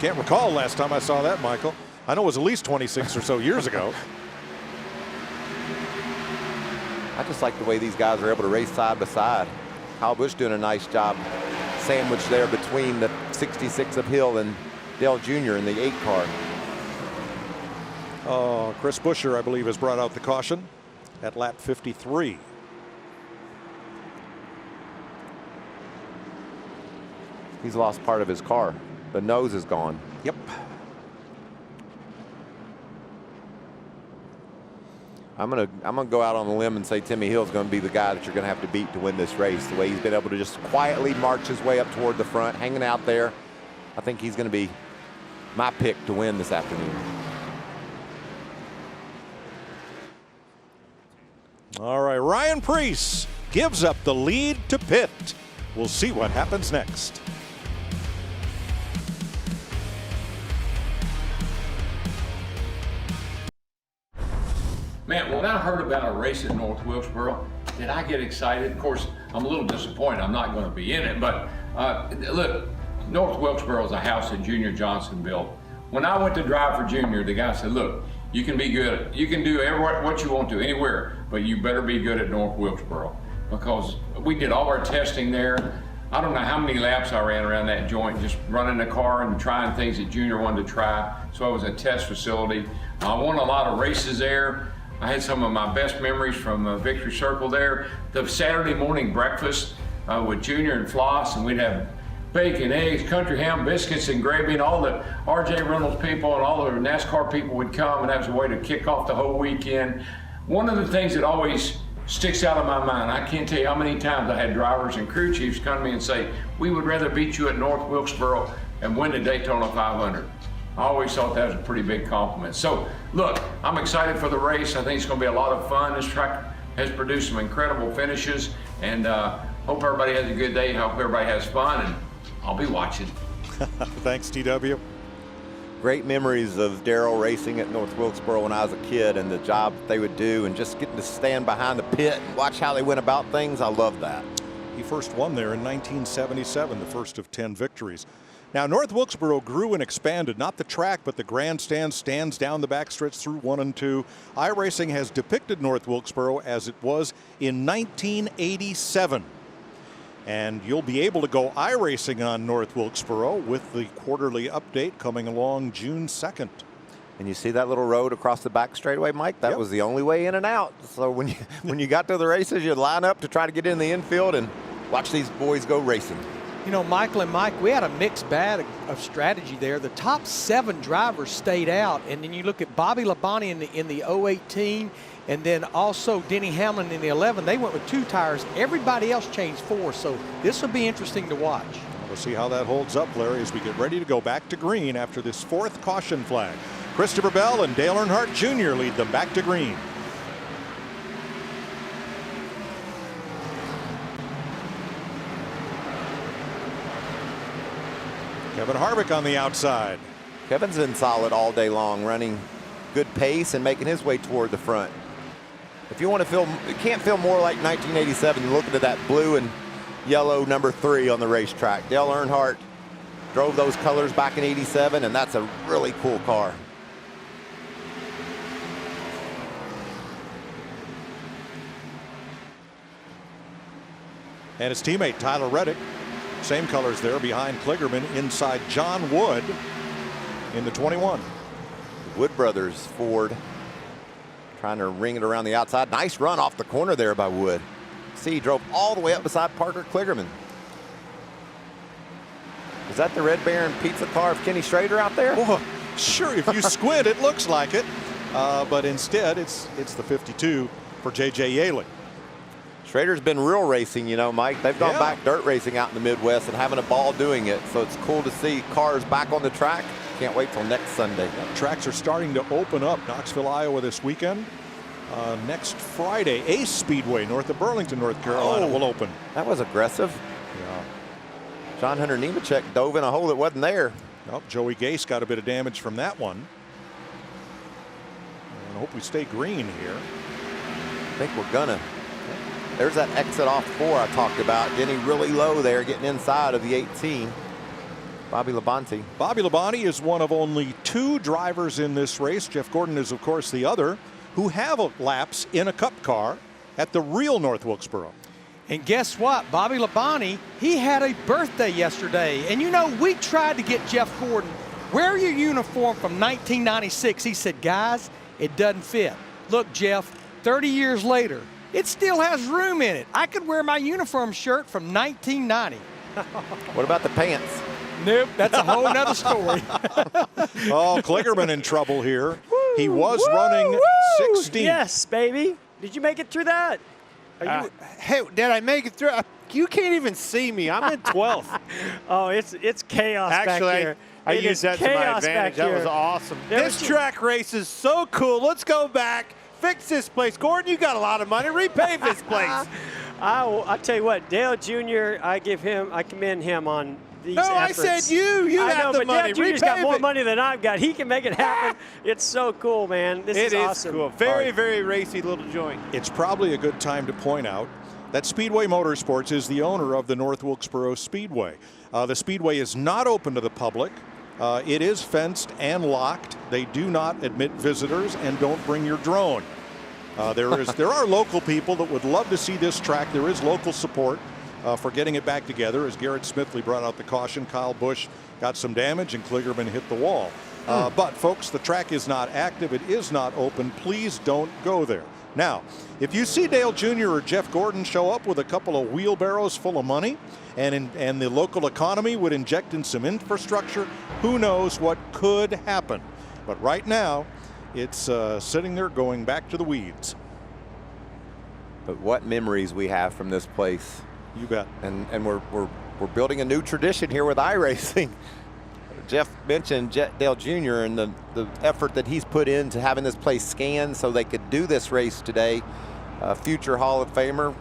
S1: Can't recall last time I saw that, Michael. I know it was at least 26 or so years ago.
S2: I just like the way these guys are able to race side by side. Kyle Busch doing a nice job sandwiched there between the 66 of Hill and Dale Jr. in the 8 car.
S1: Chris Buescher, I believe, has brought out the caution at lap 53.
S2: He's lost part of his car. The nose is gone.
S1: Yep.
S2: I'm gonna go out on a limb and say Timmy Hill's gonna be the guy that you're gonna have to beat to win this race. The way he's been able to just quietly march his way up toward the front, hanging out there. I think he's gonna be my pick to win this afternoon.
S1: All right, Ryan Preece gives up the lead to Pitt. We'll see what happens next.
S14: Man, when I heard about a race at North Wilkesboro, did I get excited? Of course, I'm a little disappointed I'm not going to be in it, but look, North Wilkesboro is a house that Junior Johnson built. When I went to drive for Junior, the guy said, look, you can be good. You can do what you want to anywhere, but you better be good at North Wilkesboro, because we did all our testing there. I don't know how many laps I ran around that joint, just running the car and trying things that Junior wanted to try. So it was a test facility. I won a lot of races there. I had some of my best memories from Victory Circle there. The Saturday morning breakfast with Junior and Floss, and we'd have bacon, eggs, country ham, biscuits, and gravy, and all the R.J. Reynolds people and all the NASCAR people would come, and that was a way to kick off the whole weekend. One of the things that always sticks out of my mind, I can't tell you how many times I had drivers and crew chiefs come to me and say, we would rather beat you at North Wilkesboro and win the Daytona 500. I always thought that was a pretty big compliment. So, look, I'm excited for the race. I think it's going to be a lot of fun. This track has produced some incredible finishes, and hope everybody has a good day. Hope everybody has fun, and I'll be watching.
S1: Thanks, TW.
S2: Great memories of Darrell racing at North Wilkesboro when I was a kid, and the job they would do, and just getting to stand behind the pit and watch how they went about things. I love that.
S1: He first won there in 1977, the first of 10 victories. Now, North Wilkesboro grew and expanded, not the track, but the grandstand stands down the backstretch through 1 and 2. iRacing has depicted North Wilkesboro as it was in 1987. And you'll be able to go iRacing on North Wilkesboro with the quarterly update coming along June 2nd.
S2: And you see that little road across the back straightaway, Mike? That was the only way in and out. So when you got to the races, you'd line up to try to get in the infield and watch these boys go racing.
S12: You know, Michael and Mike, we had a mixed bag of strategy there. The top 7 drivers stayed out, and then you look at Bobby Labonte in the 018, and then also Denny Hamlin in the 11. They went with 2 tires. Everybody else changed 4, so this will be interesting to watch.
S1: We'll see how that holds up, Larry, as we get ready to go back to green after this 4th caution flag. Christopher Bell and Dale Earnhardt Jr. lead them back to green. Kevin Harvick on the outside.
S2: Kevin's been solid all day long, running good pace and making his way toward the front. If you want to feel, it can't feel more like 1987 looking at that blue and yellow number 3 on the racetrack. Dale Earnhardt drove those colors back in '87, and that's a really cool car.
S1: And his teammate Tyler Reddick, same colors there behind Kligerman, inside John Wood in the 21.
S2: Wood Brothers Ford trying to ring it around the outside. Nice run off the corner there by Wood. See, he drove all the way up beside Parker Kligerman. Is that the Red Baron pizza car of Kenny Schrader out there?
S1: Oh, sure, if you squint, it looks like it. But instead, it's the 52 for J.J. Yaley.
S2: Schrader's been real racing, you know, Mike. They've gone back dirt racing out in the Midwest and having a ball doing it. So it's cool to see cars back on the track. Can't wait till next Sunday.
S1: Tracks are starting to open up. Knoxville, Iowa this weekend. Next Friday, Ace Speedway north of Burlington, North Carolina will open.
S2: That was aggressive.
S1: Yeah.
S2: John Hunter Nemechek dove in a hole that wasn't there.
S1: Oh, Joey Gase got a bit of damage from that one. And I hope we stay green here.
S2: I think we're gonna. There's that exit off 4 I talked about. Denny really low there, getting inside of the 18. Bobby Labonte.
S1: Bobby Labonte is one of only 2 drivers in this race. Jeff Gordon is, of course, the other, who have laps in a Cup car at the real North Wilkesboro.
S12: And guess what? Bobby Labonte, he had a birthday yesterday. And you know, we tried to get Jeff Gordon, wear your uniform from 1996. He said, guys, it doesn't fit. Look, Jeff, 30 years later, it still has room in it. I could wear my uniform shirt from 1990.
S2: What about the pants?
S12: Nope, that's a whole nother story.
S1: Oh, Kligerman in trouble here. He was running 16th.
S3: Yes, baby. Did you make it through that?
S4: Hey, did I make it through? You can't even see me. I'm in 12th.
S3: Oh, it's chaos back here.
S4: I used that to my advantage. That was awesome. This track race is so cool. Let's go back. Fix this place. Gordon, you got a lot of money. Repave this place.
S3: I tell you what, Dale Jr., I commend him on these efforts.
S4: I said you. You have the money.
S3: Dale Jr.'s got more money than I've got. He can make it happen. It's so cool, man. This is awesome.
S4: Cool. Very, very racy little joint.
S1: It's probably a good time to point out that Speedway Motorsports is the owner of the North Wilkesboro Speedway. The Speedway is not open to the public. It is fenced and locked. They do not admit visitors, and don't bring your drone. There are local people that would love to see this track. There is local support for getting it back together. As Garrett Smithley brought out the caution, Kyle Busch got some damage, and Kligerman hit the wall. But folks, the track is not active. It is not open. Please don't go there. Now, if you see Dale Jr. or Jeff Gordon show up with a couple of wheelbarrows full of money, and the local economy would inject in some infrastructure, who knows what could happen. But right now, it's sitting there going back to the weeds.
S2: But what memories we have from this place.
S1: You bet.
S2: And we're building a new tradition here with iRacing. Jeff mentioned Dale Jr. and the effort that he's put into having this place scanned so they could do this race today. Future Hall of Famer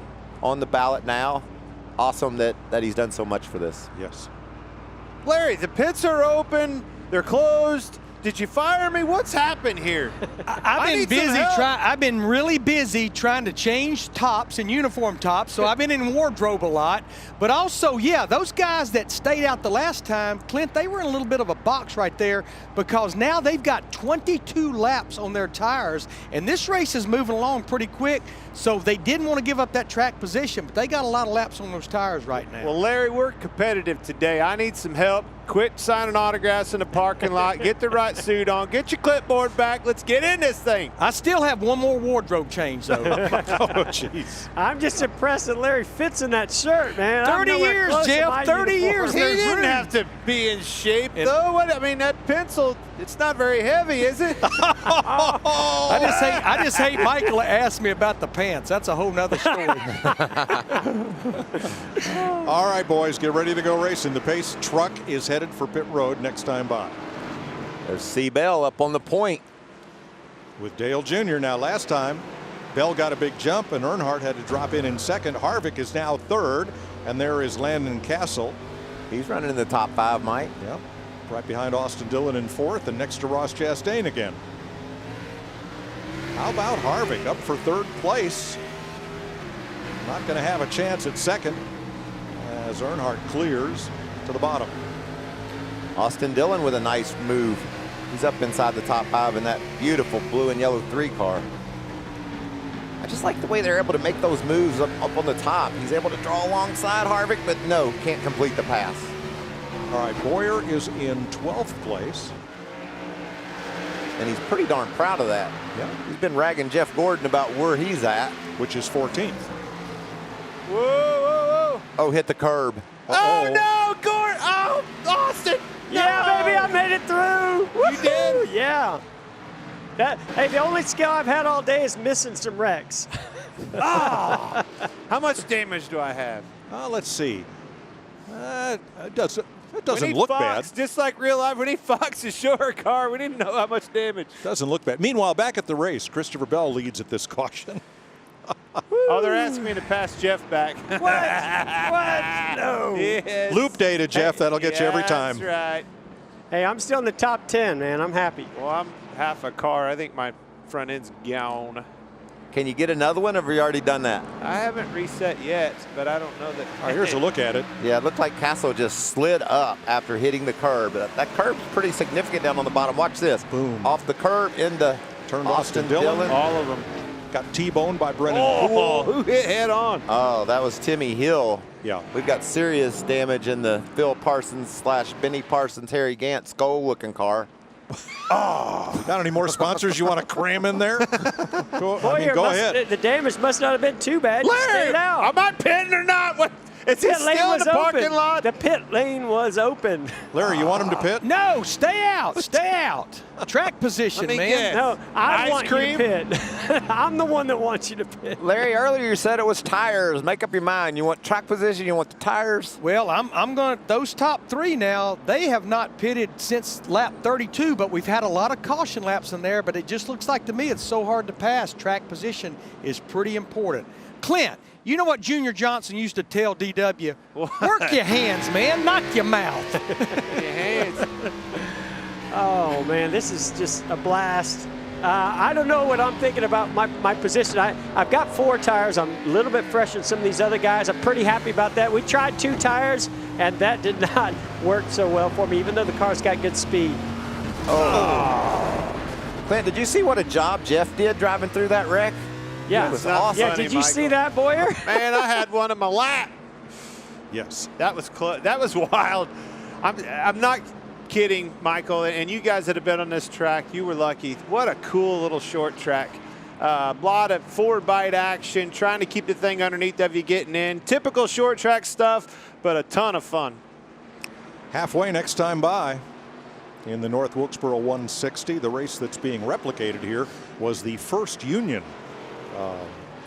S2: on the ballot now. Awesome that he's done so much for this.
S1: Yes.
S4: Larry, the pits are open. They're closed. Did you fire me? What's happened here?
S12: I've been really busy trying to change tops and uniform tops, so I've been in wardrobe a lot. But also, yeah, those guys that stayed out the last time, Clint, they were in a little bit of a box right there because now they've got 22 laps on their tires, and this race is moving along pretty quick. So they didn't want to give up that track position, but they got a lot of laps on those tires right now.
S4: Well, Larry, we're competitive today. I need some help. Quit signing autographs in the parking lot. Get the right suit on. Get your clipboard back. Let's get in this thing.
S12: I still have one more wardrobe change, though.
S1: Oh, jeez.
S3: I'm just impressed that Larry fits in that shirt, man.
S12: 30 years, Jeff. 30 years.
S4: He didn't have to be in shape, though. I mean, that pencil, it's not very heavy, is it?
S12: I just hate Michael asked me about the pants. That's a whole nother story.
S1: All right, boys, get ready to go racing. The pace truck is headed for pit road next time by.
S2: There's C. Bell up on the point.
S1: With Dale Jr. Now, last time, Bell got a big jump, and Earnhardt had to drop in second. Harvick is now third, and there is Landon Castle.
S2: He's running in the top 5, Mike.
S1: Yep. Right behind Austin Dillon in fourth, and next to Ross Chastain again. How about Harvick up for third place? Not going to have a chance at second as Earnhardt clears to the bottom.
S2: Austin Dillon with a nice move. He's up inside the top 5 in that beautiful blue and yellow 3 car. I just like the way they're able to make those moves up on the top. He's able to draw alongside Harvick, but no, can't complete the pass.
S1: All right, Boyer is in 12th place.
S2: And he's pretty darn proud of that.
S1: Yeah.
S2: He's been ragging Jeff Gordon about where he's at.
S1: Which is 14th.
S4: Whoa, whoa, whoa.
S2: Oh, hit the curb.
S4: Oh, no, Gordon. Oh, Austin.
S3: Yeah,
S4: no.
S3: baby, I made it through.
S4: You did?
S3: Yeah. Hey, the only skill I've had all day is missing some wrecks.
S4: Oh. How much damage do I have?
S1: Let's see. It doesn't look bad.
S4: Just like real life, when he foxed a short car, we didn't know how much damage.
S1: Doesn't look bad. Meanwhile, back at the race, Christopher Bell leads at this caution.
S4: Oh, they're asking me to pass Jeff back.
S3: What? What? No.
S4: Yes.
S1: Loop day to Jeff. That'll get you every time.
S4: That's right.
S3: Hey, I'm still in the top 10, man. I'm happy.
S4: Well, I'm half a car. I think my front end's gone.
S2: Can you get another one, or have you already done that?
S4: I haven't reset yet, but I don't know that.
S1: All right, here's a look at it.
S2: Yeah, it looked like Castle just slid up after hitting the curb. That curb's pretty significant down on the bottom. Watch this.
S1: Boom.
S2: Off the curb into
S1: Turned
S2: Austin
S1: Austin Dillon.
S4: All of them.
S1: Got T-boned by Brennan.
S4: Oh, who hit head on?
S2: Oh, that was Timmy Hill.
S1: Yeah.
S2: We've got serious damage in the Phil Parsons / Benny Parsons, Harry Gant skull-looking car.
S1: Oh, got any more sponsors you want to cram in there? Go ahead.
S3: The damage must not have been too bad.
S4: Larry,
S3: Stayed out.
S4: am I pitting or not? What? Is he still in the parking lot?
S3: The pit lane was open.
S1: Larry, you want him to pit?
S12: No, stay out. Stay out. Track position,
S4: Let me
S12: man.
S4: guess.
S3: No, I
S4: Ice
S3: want
S4: cream?
S3: you to pit. I'm the one that wants you to pit.
S2: Larry, earlier you said it was tires. Make up your mind. You want track position, you want the tires?
S12: Well, I'm going to, those top 3 now, they have not pitted since lap 32, but we've had a lot of caution laps in there, but it just looks like to me it's so hard to pass. Track position is pretty important. Clint, you know what Junior Johnson used to tell DW? Work your hands, man, not your mouth.
S4: Your hands.
S3: Oh, man, this is just a blast. I don't know what I'm thinking about my position. I've got 4 tires. I'm a little bit fresher than some of these other guys. I'm pretty happy about that. We tried 2 tires, and that did not work so well for me, even though the car's got good speed.
S2: Oh. Clint, did you see what a job Jeff did driving through that wreck?
S3: Yeah,
S2: It was awesome.
S3: Yeah, did you see that, Boyer?
S4: Man, I had one in my lap.
S1: Yes.
S4: That was close. That was wild. I'm not kidding, Michael, and you guys that have been on this track, you were lucky. What a cool little short track. A lot of forward bite action, trying to keep the thing underneath of you getting in. Typical short track stuff, but a ton of fun.
S1: Halfway next time by. In the North Wilkesboro 160, the race that's being replicated here was the first Union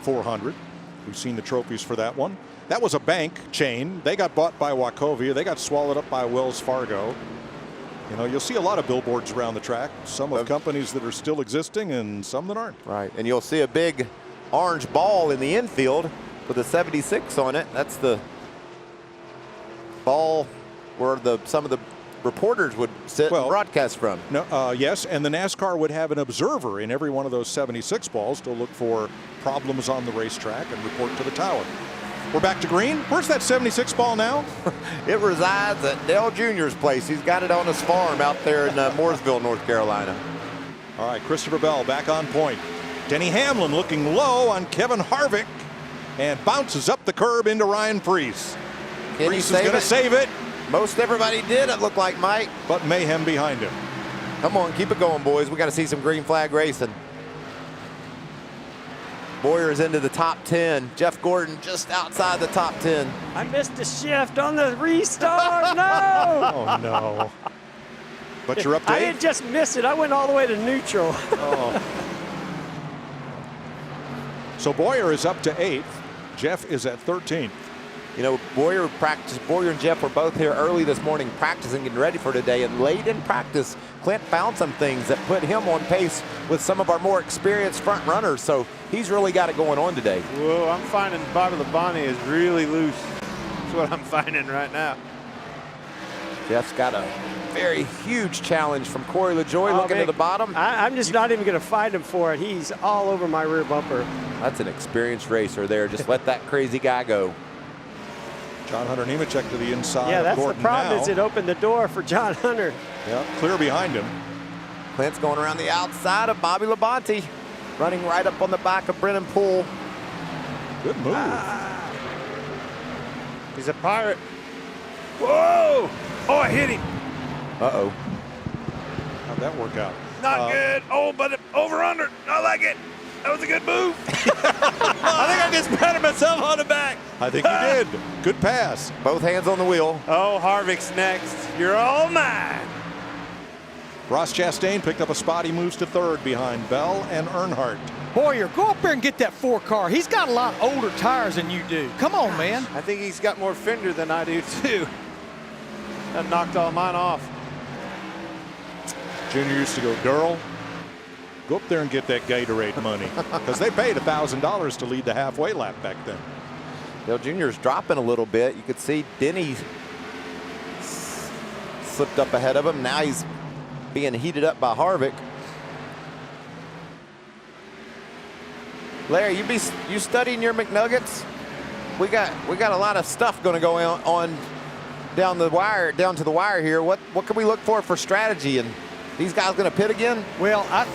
S1: 400. We've seen the trophies for that one. That was a bank chain. They got bought by Wachovia. They got swallowed up by Wells Fargo. You know, you'll see a lot of billboards around the track, some of companies that are still existing and some that aren't.
S2: Right, and you'll see a big orange ball in the infield with a 76 on it. That's the ball where some of the reporters would sit and broadcast from.
S1: No, yes, and the NASCAR would have an observer in every one of those 76 balls to look for problems on the racetrack and report to the tower. We're back to green. Where's that 76 ball now?
S2: It resides at Dale Jr.'s place. He's got it on his farm out there in Mooresville, North Carolina.
S1: All right, Christopher Bell back on point. Denny Hamlin looking low on Kevin Harvick and bounces up the curb into Ryan Preece. Preece is going to save it.
S2: Most everybody did, it looked like, Mike.
S1: But mayhem behind him.
S2: Come on, keep it going, boys. We got to see some green flag racing. Boyer is into the top 10. Jeff Gordon just outside the top 10.
S3: I missed a shift on the restart. No!
S1: Oh, no. But you're up to 8th?
S3: I didn't just miss it. I went all the way to neutral.
S1: Oh. So Boyer is up to 8th. Jeff is at 13th.
S2: You know, Boyer and Jeff were both here early this morning practicing, getting ready for today. And late in practice, Clint found some things that put him on pace with some of our more experienced front runners. So he's really got it going on today.
S4: Whoa, I'm finding Bobby Labonte is really loose. That's what I'm finding right now.
S2: Jeff's got a very huge challenge from Corey LaJoie looking to the bottom.
S3: I'm just not even going to fight him for it. He's all over my rear bumper.
S2: That's an experienced racer there. Just let that crazy guy go.
S1: John Hunter Nemechek to the inside.
S3: Yeah, that's
S1: Gordon
S3: the problem.
S1: now.
S3: Is it opened the door for John Hunter?
S1: Yeah, clear behind him.
S2: Clint's going around the outside of Bobby Labonte, running right up on the back of Brennan Poole.
S1: Good move.
S4: He's a pirate. Whoa! Oh, I hit him.
S2: Uh-oh.
S1: How'd that work out?
S4: Not good. Oh, but over under. I like it. That was a good move. I think I just patted myself on the back.
S1: I think you did. Good pass.
S2: Both hands on the wheel.
S4: Oh, Harvick's next. You're all mine.
S1: Ross Chastain picked up a spot. He moves to 3rd behind Bell and Earnhardt.
S12: Boyer, go up there and get that 4 car. He's got a lot older tires than you do. Come on, man.
S4: I think he's got more fender than I do, too. That knocked all mine off.
S1: Junior used to go, girl, go up there and get that Gatorade money. Because they paid $1,000 to lead the halfway lap back then.
S2: Dale Jr.'s dropping a little bit. You could see Denny slipped up ahead of him. Now he's being heated up by Harvick. Larry, you studying your McNuggets? We got a lot of stuff going to go on down to the wire here. What can we look for strategy? And these guys going to pit again?
S12: Well, I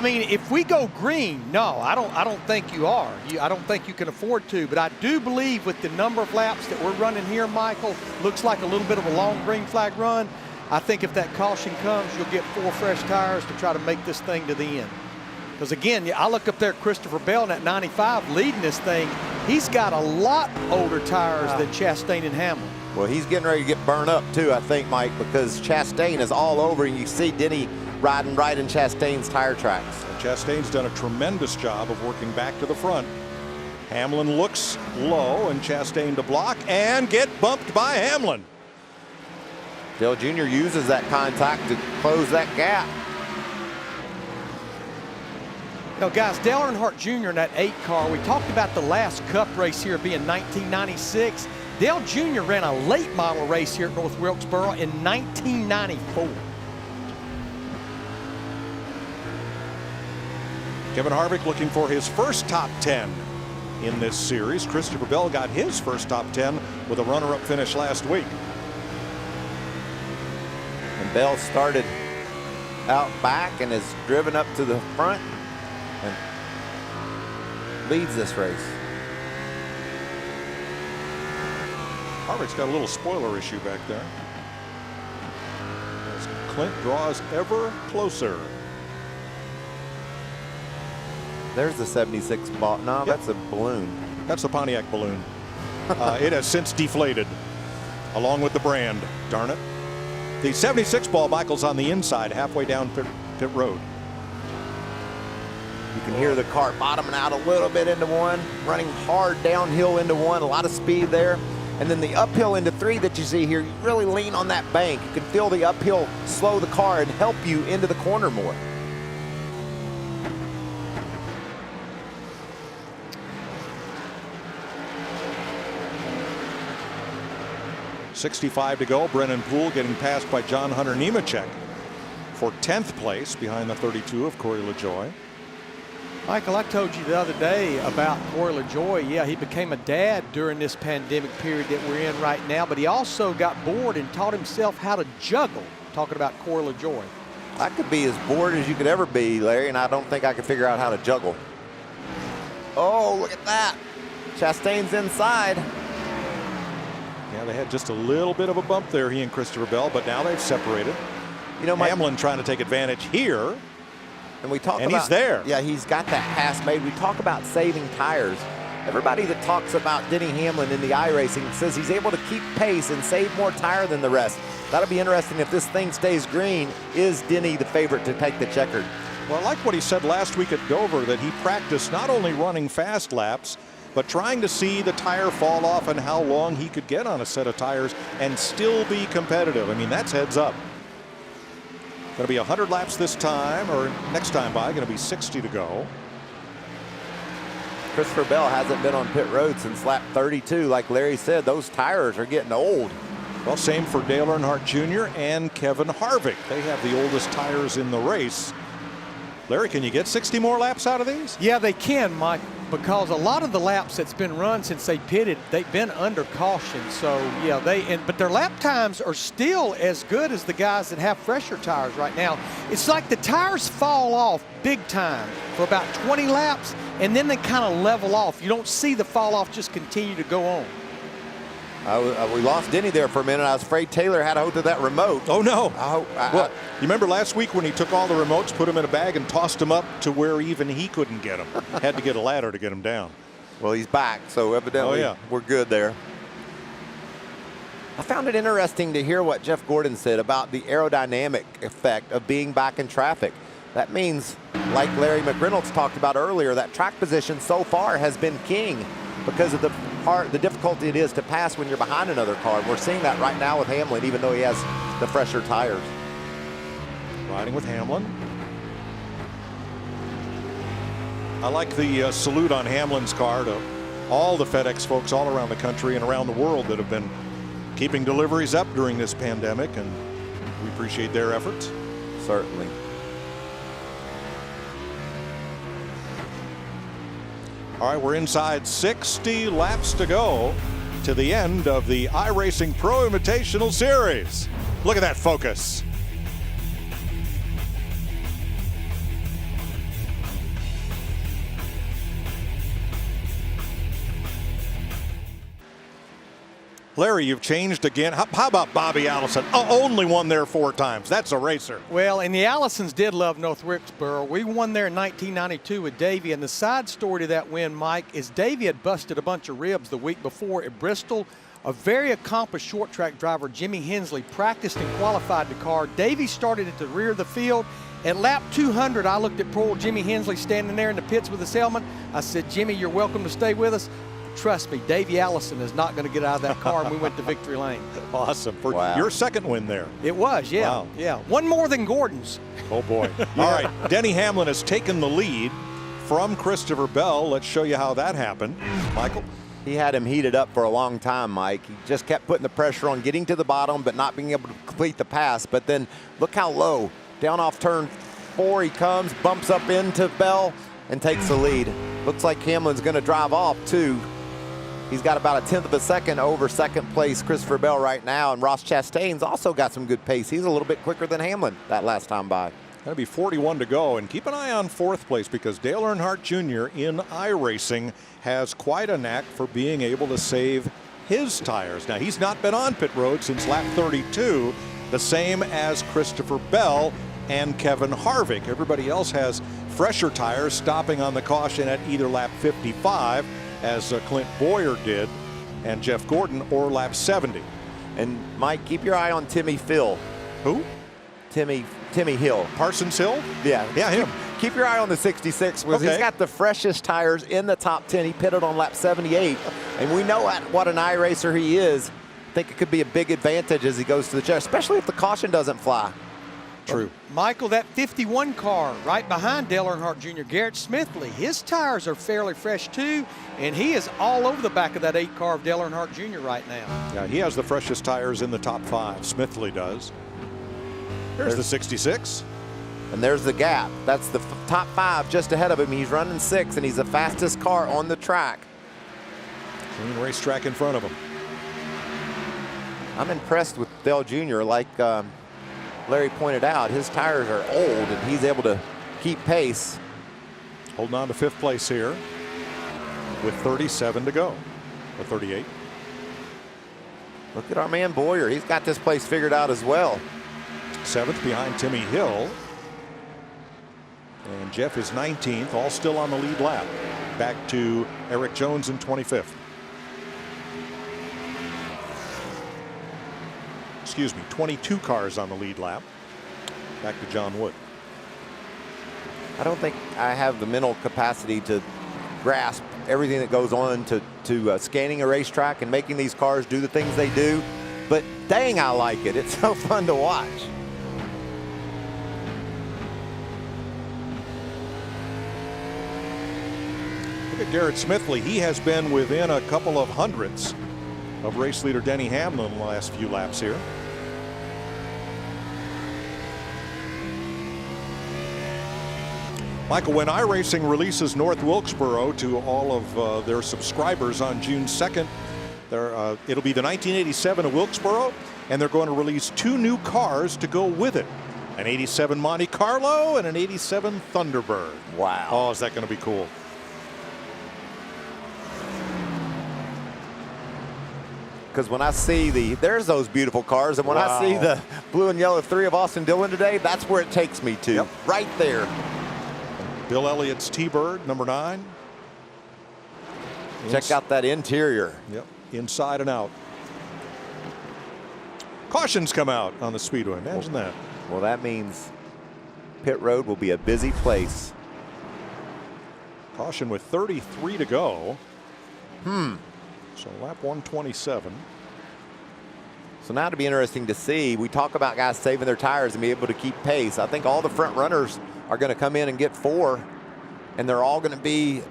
S12: mean, if we go green, no, I don't think you are. I don't think you can afford to. But I do believe with the number of laps that we're running here, Michael, looks like a little bit of a long green flag run. I think if that caution comes, you'll get 4 fresh tires to try to make this thing to the end. Because again, I look up there, Christopher Bell in that 95 leading this thing. He's got a lot older tires than Chastain and Hamlin.
S2: Well, he's getting ready to get burned up too, I think, Mike, because Chastain is all over, and you see Denny riding right in Chastain's tire tracks.
S1: And Chastain's done a tremendous job of working back to the front. Hamlin looks low, and Chastain to block and get bumped by Hamlin.
S2: Dale Jr. uses that contact to close that gap.
S12: You know, guys, Dale Earnhardt Jr. in that 8 car, we talked about the last Cup race here being 1996. Dale Jr. ran a late model race here at North Wilkesboro in 1994.
S1: Kevin Harvick looking for his first top 10 in this series. Christopher Bell got his first top 10 with a runner-up finish last week.
S2: And Bell started out back and is driven up to the front and leads this race.
S1: Harvick's got a little spoiler issue back there. As Clint draws ever closer.
S2: There's the 76 ball. No, that's a balloon.
S1: That's the Pontiac balloon. It has since deflated, along with the brand. Darn it. The 76 ball, Michael's on the inside, halfway down pit road.
S2: You can hear the car bottoming out a little bit into one, running hard downhill into one, a lot of speed there. And then the uphill into 3 that you see here, you really lean on that bank. You can feel the uphill slow the car and help you into the corner more.
S1: .65 to go. Brennan Poole getting passed by John Hunter Nemechek for 10th place behind the 32 of Corey LaJoie.
S12: Michael, I told you the other day about Corey LaJoie. Yeah, he became a dad during this pandemic period that we're in right now, but he also got bored and taught himself how to juggle, talking about Corey LaJoie.
S2: I could be as bored as you could ever be, Larry, and I don't think I could figure out how to juggle. Oh, look at that. Chastain's inside.
S1: Yeah, they had just a little bit of a bump there, he and Christopher Bell, but now they've separated.
S2: You know,
S1: Hamlin trying to take advantage here.
S2: And we talk
S1: and
S2: about,
S1: he's there.
S2: Yeah, he's got that pass made. We talk about saving tires. Everybody that talks about Denny Hamlin in the iRacing says he's able to keep pace and save more tire than the rest. That'll be interesting if this thing stays green. Is Denny the favorite to take the checkered?
S1: Well, I like what he said last week at Dover, that he practiced not only running fast laps, but trying to see the tire fall off and how long he could get on a set of tires and still be competitive. I mean, that's heads up. Going to be 100 laps this time, or next time by, going to be 60 to go.
S2: Christopher Bell hasn't been on pit road since lap 32. Like Larry said, those tires are getting old.
S1: Well, same for Dale Earnhardt Jr. and Kevin Harvick. They have the oldest tires in the race. Larry, can you get 60 more laps out of these?
S12: Yeah, they can, Mike, because a lot of the laps that's been run since they pitted, they've been under caution. So, yeah, but their lap times are still as good as the guys that have fresher tires right now. It's like the tires fall off big time for about 20 laps, and then they kind of level off. You don't see the fall off just continue to go on.
S2: We lost Denny there for a minute. I was afraid Taylor had a hold of that remote.
S1: Oh, no. Well, you remember last week when he took all the remotes, put them in a bag, and tossed them up to where even he couldn't get them. Had to get a ladder to get them down.
S2: Well, he's back, so evidently we're good there. I found it interesting to hear what Jeff Gordon said about the aerodynamic effect of being back in traffic. That means, like Larry McReynolds talked about earlier, that track position so far has been king because of the difficulty it is to pass when you're behind another car. And we're seeing that right now with Hamlin, even though he has the fresher tires.
S1: Riding with Hamlin. I like the salute on Hamlin's car to all the FedEx folks all around the country and around the world that have been keeping deliveries up during this pandemic, and we appreciate their efforts.
S2: Certainly.
S1: All right, we're inside 60 laps to go to the end of the iRacing Pro Invitational Series. Look at that focus. Larry, you've changed again. How about Bobby Allison? Only won there 4 times. That's a racer.
S12: Well, and the Allisons did love North Wilkesboro. We won there in 1992 with Davey. And the side story to that win, Mike, is Davey had busted a bunch of ribs the week before at Bristol. A very accomplished short track driver, Jimmy Hensley, practiced and qualified the car. Davey started at the rear of the field. At lap 200, I looked at poor old Jimmy Hensley standing there in the pits with his helmet. I said, Jimmy, you're welcome to stay with us. Trust me, Davey Allison is not going to get out of that car, and we went to victory lane.
S1: Awesome. For your second win there.
S12: It was, yeah.
S1: Wow.
S12: Yeah. One more than Gordon's.
S1: Oh, boy. All right. Denny Hamlin has taken the lead from Christopher Bell. Let's show you how that happened. Michael?
S2: He had him heated up for a long time, Mike. He just kept putting the pressure on getting to the bottom, but not being able to complete the pass. But then look how low. Down off turn 4 he comes, bumps up into Bell, and takes the lead. Looks like Hamlin's going to drive off, too. He's got about 1/10 of a second over second place Christopher Bell right now, and Ross Chastain's also got some good pace. He's a little bit quicker than Hamlin that last time by.
S1: That'll be 41 to go, and keep an eye on 4th place because Dale Earnhardt Jr. in iRacing has quite a knack for being able to save his tires. Now, he's not been on pit road since lap 32, the same as Christopher Bell and Kevin Harvick. Everybody else has fresher tires, stopping on the caution at either lap 55, as Clint Boyer did, and Jeff Gordon, or lap 70.
S2: And Mike, keep your eye on Timmy Phil.
S1: Who?
S2: Timmy Hill.
S1: Parsons Hill?
S2: Yeah.
S1: Yeah, him.
S2: keep your eye on the 66 because he's got the freshest tires in the top 10. He pitted on lap 78, and we know what an iRacer he is. I think it could be a big advantage as he goes to the check, especially if the caution doesn't fly.
S12: True. Michael, that 51 car right behind Dale Earnhardt Jr., Garrett Smithley, his tires are fairly fresh too, and he is all over the back of that 8 car of Dale Earnhardt Jr. right now.
S1: Yeah, he has the freshest tires in the top 5. Smithley does. There's the 66.
S2: And there's the gap. That's the top 5 just ahead of him. He's running 6, and he's the fastest car on the track.
S1: Clean racetrack in front of him.
S2: I'm impressed with Dale Jr. Like Larry pointed out, his tires are old, and he's able to keep pace.
S1: Holding on to 5th place here with 37 to go, or 38.
S2: Look at our man Boyer. He's got this place figured out as well.
S1: 7th behind Timmy Hill. And Jeff is 19th, all still on the lead lap. Back to Eric Jones in 25th. Excuse me, 22 cars on the lead lap. Back to John Wood.
S2: I don't think I have the mental capacity to grasp everything that goes on to scanning a racetrack and making these cars do the things they do. But dang, I like it. It's so fun to watch.
S1: Look at Garrett Smithley. He has been within a couple of hundredths of race leader Denny Hamlin in the last few laps here. Michael, when iRacing releases North Wilkesboro to all of their subscribers on June 2nd, it'll be the 1987 of Wilkesboro, and they're going to release 2 new cars to go with it. An 87 Monte Carlo and an 87 Thunderbird.
S2: Wow.
S1: Oh, is that going to be cool?
S2: Because when I see there's those beautiful cars, and when I see the blue and yellow 3 of Austin Dillon today, that's where it takes me to.
S1: Yep.
S2: Right there.
S1: Bill Elliott's T-Bird, number 9.
S2: Check out that interior.
S1: Yep, inside and out. Cautions come out on the Speedway. Imagine that.
S2: Well, that means pit road will be a busy place.
S1: Caution with 33 to go. So lap 127.
S2: So now it'll be interesting to see. We talk about guys saving their tires and be able to keep pace. I think all the front runners are going to come in and get 4, and they're all going to be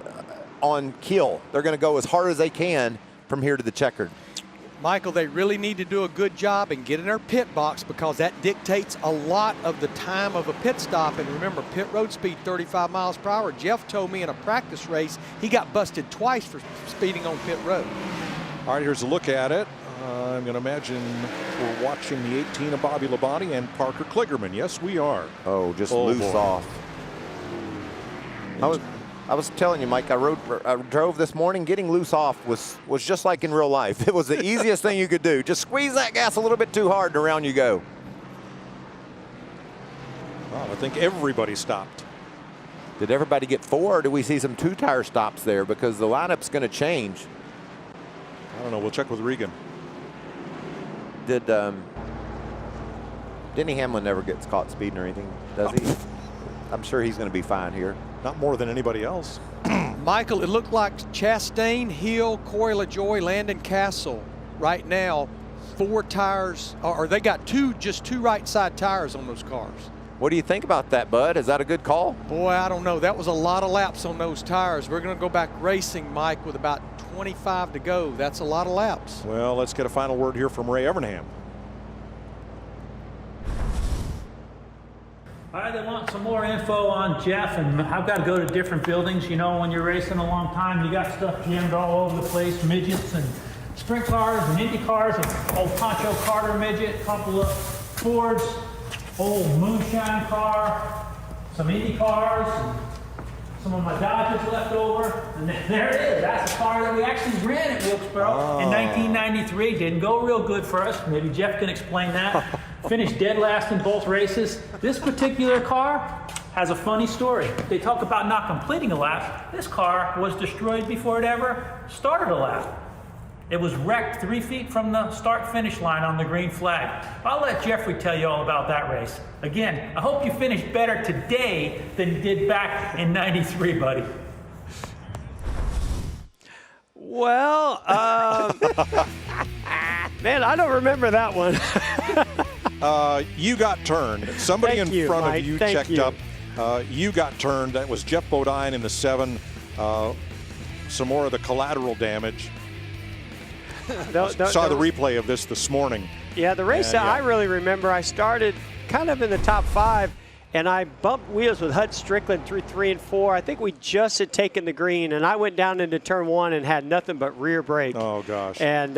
S2: on kill. They're going to go as hard as they can from here to the checkered.
S12: Michael, they really need to do a good job and get in their pit box because that dictates a lot of the time of a pit stop. And remember, pit road speed 35 miles per hour. Jeff told me in a practice race he got busted twice for speeding on pit road.
S1: All right, here's a look at it. I'm going to imagine we're watching the 18 of Bobby Labonte and Parker Kligerman. Yes, we are.
S2: Oh, just loose off. I was telling you, Mike, I drove this morning. Getting loose off was just like in real life. It was the easiest thing you could do. Just squeeze that gas a little bit too hard and around you go.
S1: Well, I think everybody stopped.
S2: Did everybody get 4, or do we see some 2-tire stops there? Because the lineup's going to change.
S1: I don't know. We'll check with Regan.
S2: Did Denny Hamlin never gets caught speeding or anything, does he? I'm sure he's going to be fine here.
S1: Not more than anybody else.
S12: Michael, it looked like Chastain, Hill, Corey LaJoie, Landon Castle right now, 4 tires, or they got just two right side tires on those cars.
S2: What do you think about that, Bud? Is that a good call?
S12: Boy, I don't know. That was a lot of laps on those tires. We're going to go back racing, Mike, with about 25 to go. That's a lot of laps.
S1: Well, let's get a final word here from Ray Evernham.
S5: All right, they want some more info on Jeff, and I've got to go to different buildings. You know, when you're racing a long time, you got stuff jammed all over the place, midgets and sprint cars and Indy cars, an old Pancho Carter midget, a couple of Fords, old moonshine car, some Indy cars, and some of my Dodges left over. And there it is. That's a car that we actually ran at Wilkesboro in 1993. Didn't go real good for us. Maybe Jeff can explain that. Finished dead last in both races. This particular car has a funny story. They talk about not completing a lap. This car was destroyed before it ever started a lap. It was wrecked 3 feet from the start-finish line on the green flag. I'll let Jeffrey tell you all about that race. Again, I hope you finish better today than you did back in '93, buddy.
S3: Well, man, I don't remember that one.
S1: You got turned. Somebody
S3: Thank
S1: in
S3: you,
S1: front
S3: Mike.
S1: of you
S3: Thank
S1: checked
S3: you.
S1: up. You got turned. That was Jeff Bodine in the 7. Some more of the collateral damage. Saw the replay of this morning.
S3: Yeah, the race that I really remember, I started kind of in the top 5, and I bumped wheels with Hud Strickland through 3 and 4. I think we just had taken the green, and I went down into turn 1 and had nothing but rear brake.
S1: Oh, gosh.
S3: And,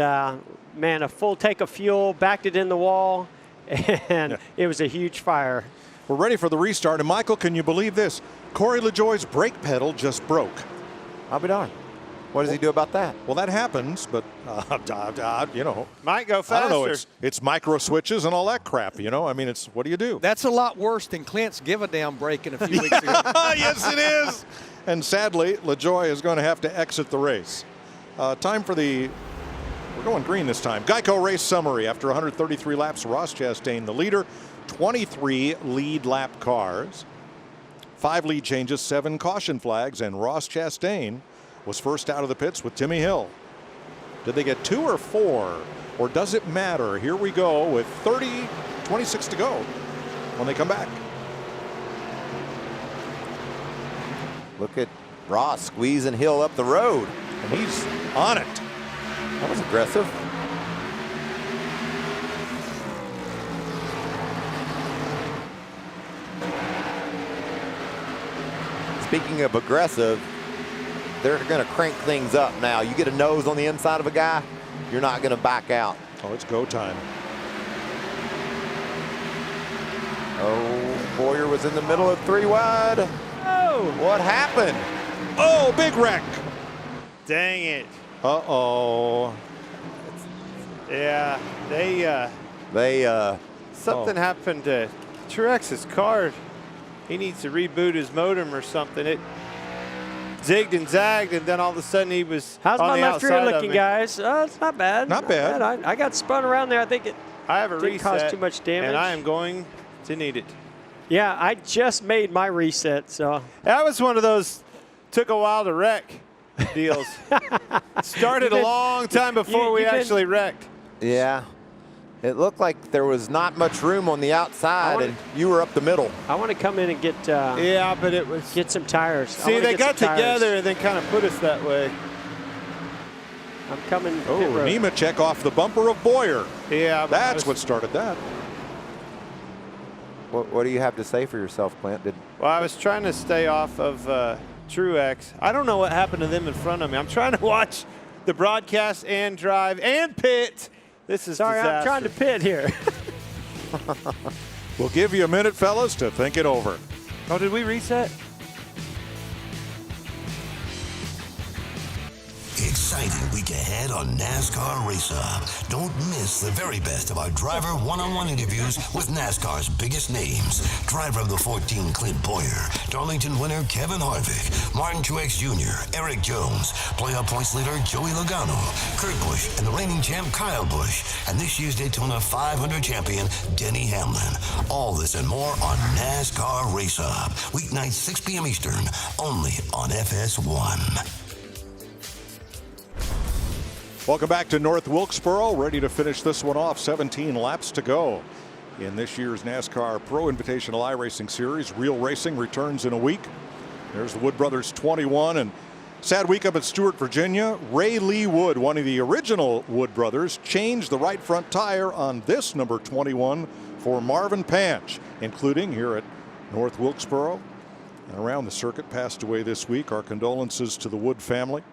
S3: man, a full tank of fuel, backed it in the wall, and it was a huge fire.
S1: We're ready for the restart. And, Michael, can you believe this? Corey LaJoie's brake pedal just broke.
S2: I'll be darned. What does he do about that?
S1: Well, that happens, but, you know.
S4: Might go faster.
S1: I don't know. It's micro switches and all that crap, you know. I mean, what do you do?
S12: That's a lot worse than Clint's give-a-damn breaking a few weeks ago.
S1: Yes, it is. And sadly, LaJoie is going to have to exit the race. Time for we're going green this time. Geico race summary. After 133 laps, Ross Chastain the leader. 23 lead lap cars. 5 lead changes, 7 caution flags, and Ross Chastain was first out of the pits with Timmy Hill. Did they get 2 or 4, or does it matter? Here we go with 26 to go when they come back.
S2: Look at Ross squeezing Hill up the road.
S1: And he's on it.
S2: That was aggressive. Speaking of aggressive, they're going to crank things up now. You get a nose on the inside of a guy, you're not going to back out.
S1: Oh, it's go time.
S2: Oh, Boyer was in the middle of 3 wide.
S3: Oh!
S2: What happened?
S1: Oh, big wreck.
S4: Dang it.
S1: Uh-oh.
S4: Yeah, something happened to Truex's car. He needs to reboot his modem or something. It zigged and zagged, and then all of a sudden he was
S3: How's
S4: on
S3: my
S4: the
S3: left rear
S4: outside
S3: looking,
S4: of it.
S3: guys? It's not bad.
S1: Not bad.
S3: I got spun around there. I think it
S4: I have a
S3: didn't
S4: reset,
S3: cause too much damage.
S4: and I am going to need it.
S3: Yeah, I just made my reset, so.
S4: That was one of those took a while to wreck deals. Started a long time before we actually wrecked.
S2: Yeah. It looked like there was not much room on the outside, and you were up the middle.
S3: I want to come in and get
S4: yeah, but it was
S3: get some tires.
S4: See, they got together and then kind of put us that way.
S3: I'm coming.
S1: Oh, Nemechek off the bumper of Boyer.
S4: Yeah,
S1: that's what started that.
S2: What do you have to say for yourself, Clint?
S4: Well, I was trying to stay off of Truex. I don't know what happened to them in front of me. I'm trying to watch the broadcast and drive and pit. This is
S3: sorry.
S4: disaster.
S3: I'm trying to pit here.
S1: We'll give you a minute, fellas, to think it over.
S4: Oh, did we reset?
S15: Exciting week ahead on NASCAR Race Up. Don't miss the very best of our driver one-on-one interviews with NASCAR's biggest names. Driver of the 14, Clint Boyer. Darlington winner, Kevin Harvick. Martin Truex Jr., Eric Jones. Playoff points leader, Joey Logano. Kurt Busch and the reigning champ, Kyle Busch. And this year's Daytona 500 champion, Denny Hamlin. All this and more on NASCAR Race Up. Weeknights, 6 p.m. Eastern, only on FS1.
S1: Welcome back to North Wilkesboro. Ready to finish this one off. 17 laps to go in this year's NASCAR Pro Invitational iRacing Series. Real racing returns in a week. There's the Wood Brothers 21. And sad week up at Stewart, Virginia. Ray Lee Wood, one of the original Wood Brothers, changed the right front tire on this number 21 for Marvin Panch, including here at North Wilkesboro and around the circuit. Passed away this week. Our condolences to the Wood family.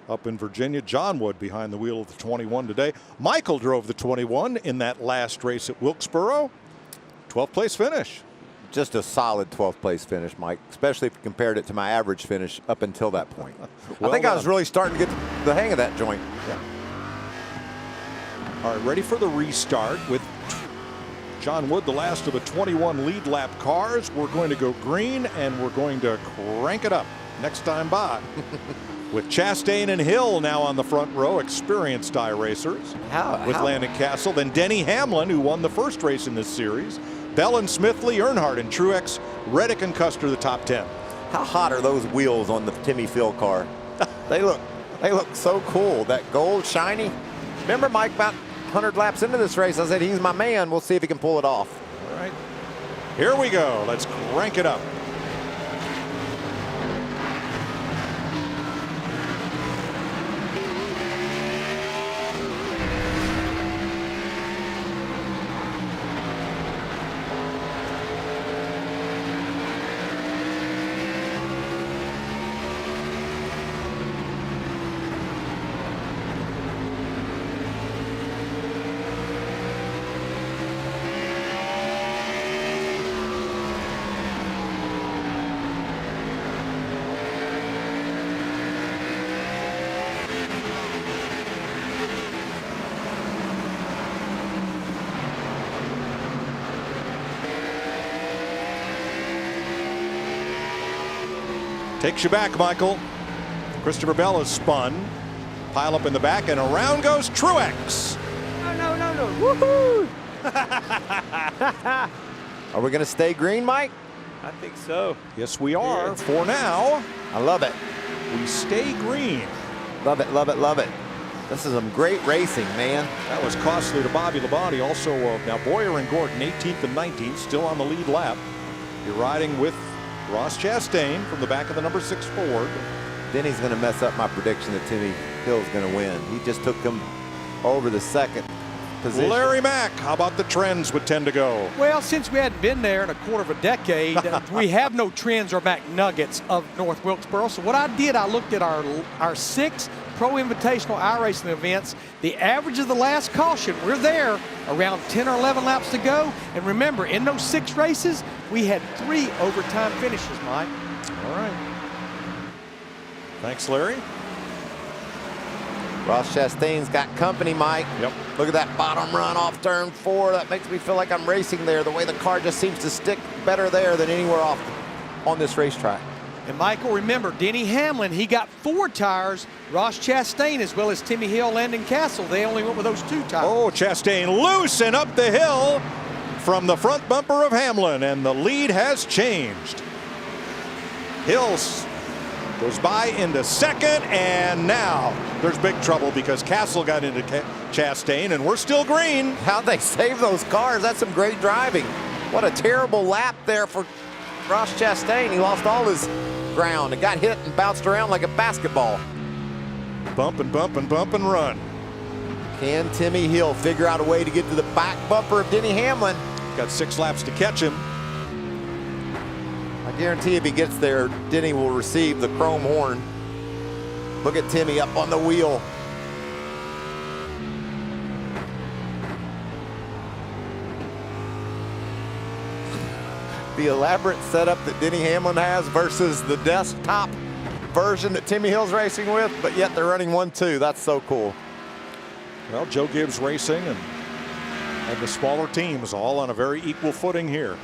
S1: Up in Virginia, John Wood behind the wheel of the 21 today. Michael drove the 21 in that last race at Wilkesboro. 12th place finish.
S2: Just a solid 12th place finish, Mike, especially if you compared it to my average finish up until that point.
S1: Well
S2: I think
S1: done.
S2: I was really starting to get the hang of that joint.
S1: Yeah. All right, ready for the restart with John Wood, the last of the 21 lead lap cars. We're going to go green and we're going to crank it up next time by. with Chastain and Hill now on the front row, experienced iRacers. With Landon Castle, then Denny Hamlin, who won the first race in this series. Bell and Smithley, Earnhardt and Truex, Reddick and Custer, the top 10.
S2: How hot are those wheels on the Timmy Phil car? They look so cool. That gold shiny. Remember, Mike, about 100 laps into this race, I said he's my man. We'll see if he can pull it off.
S1: All right, here we go. Let's crank it up. Takes you back, Michael. Christopher Bell is spun. Pile up in the back, and around goes Truex.
S3: No. Woohoo!
S2: Are we going to stay green, Mike?
S4: I think so.
S1: Yes, we are. For now.
S2: I love it.
S1: We stay green.
S2: Love it, love it, love it. This is some great racing, man.
S1: That was costly to Bobby Labonte. Also, now Boyer and Gordon, 18th and 19th, still on the lead lap. You're riding with Ross Chastain from the back of the number 6 Ford.
S2: Denny's going to mess up my prediction that Timmy Hill's going to win. He just took him over the second position.
S1: Larry Mack, how about the trends would tend to go?
S12: Well, since we hadn't been there in a quarter of a decade, we have no trends or McNuggets of North Wilkesboro. So what I did, I looked at our 6 Pro Invitational iRacing events. The average of the last caution, we're there around 10 or 11 laps to go. And remember, in those 6 races, we had 3 overtime finishes, Mike.
S1: All right. Thanks, Larry.
S2: Ross Chastain's got company, Mike.
S1: Yep.
S2: Look at that bottom run off turn 4. That makes me feel like I'm racing there. The way the car just seems to stick better there than anywhere off on this racetrack.
S12: And Michael, remember, Denny Hamlin, he got 4 tires. Ross Chastain, as well as Timmy Hill, Landon Castle, they only went with those 2 tires.
S1: Oh, Chastain loose and up the hill from the front bumper of Hamlin, and the lead has changed. Hills goes by into second, and now there's big trouble because Castle got into Chastain, and we're still green.
S2: How'd they save those cars? That's some great driving. What a terrible lap there for Ross Chastain. He lost all his ground and got hit and bounced around like a basketball.
S1: Bump and bump and bump and run.
S2: Can Timmy Hill figure out a way to get to the back bumper of Denny Hamlin?
S1: Got 6 laps to catch him.
S2: I guarantee if he gets there, Denny will receive the chrome horn. Look at Timmy up on the wheel. The elaborate setup that Denny Hamlin has versus the desktop version that Timmy Hill's racing with, but yet they're running 1-2. That's so cool.
S1: Well, Joe Gibbs Racing and the smaller teams all on a very equal footing here.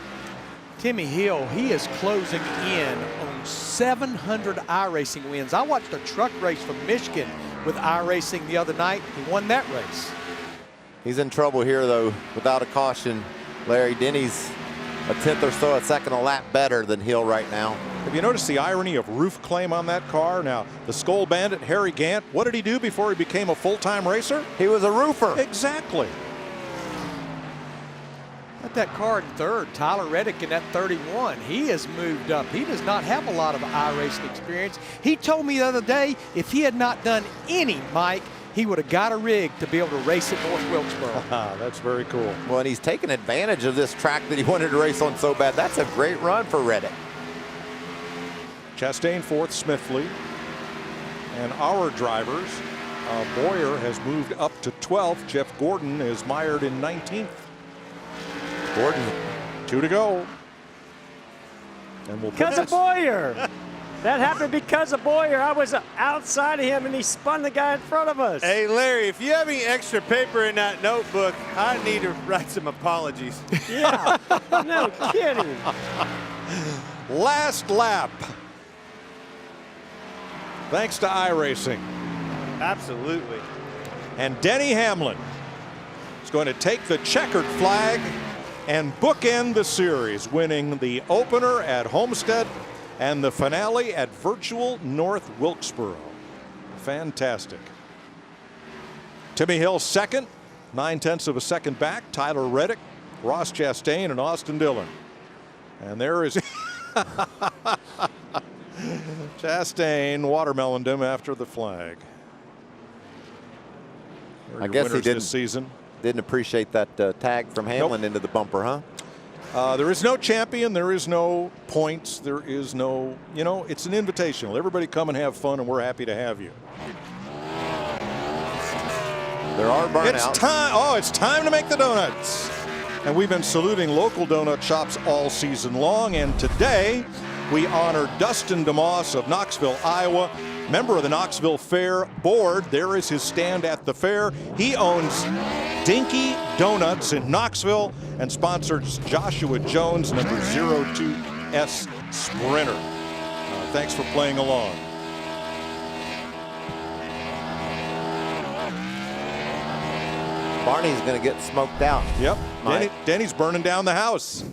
S12: Timmy Hill, he is closing in on 700 iRacing wins. I watched a truck race from Michigan with iRacing the other night. He won that race.
S2: He's in trouble here, though, without a caution. Larry, Denny's a 10th or so a second a lap better than Hill right now.
S1: Have you noticed the irony of roof claim on that car? Now, the Skull Bandit, Harry Gant, what did he do before he became a full-time racer?
S2: He was a roofer.
S1: Exactly.
S12: At that car in 3rd, Tyler Reddick in that 31, he has moved up. He does not have a lot of iRacing experience. He told me the other day if he had not done any, Mike, he would have got a rig to be able to race at North Wilkesboro.
S1: That's very cool.
S2: Well, and he's taken advantage of this track that he wanted to race on so bad. That's a great run for Reddick.
S1: Chastain 4th, Smithley. And our drivers, Boyer has moved up to 12th. Jeff Gordon is mired in 19th.
S2: Gordon.
S1: 2 to go. And we'll
S3: because of Boyer. That happened because of Boyer. I was outside of him, and he spun the guy in front of us.
S4: Hey, Larry, if you have any extra paper in that notebook, I need to write some apologies.
S3: Yeah, no kidding.
S1: Last lap. thanks to iRacing.
S4: Absolutely.
S1: And Denny Hamlin is going to take the checkered flag and bookend the series, winning the opener at Homestead and the finale at virtual North Wilkesboro. Fantastic. Timmy Hill second, 9/10 of a second back. Tyler Reddick, Ross Chastain, and Austin Dillon. And there is Chastain watermeloned him after the flag.
S2: I guess he
S1: this season.
S2: Didn't appreciate that tag from Hamlin into the bumper, huh?
S1: There is no champion. There is no points. There is no, it's an invitational. Everybody come and have fun, and we're happy to have you.
S2: There are burnouts.
S1: It's time. Oh, it's time to make the donuts. And we've been saluting local donut shops all season long. And today we honor Dustin DeMoss of Knoxville, Iowa, member of the Knoxville Fair Board. There is his stand at the fair. He owns Dinky Donuts in Knoxville and sponsors Joshua Jones, number 02S Sprinter. Thanks for playing along.
S2: Barney's going to get smoked out.
S1: Yep. Denny's burning down the house.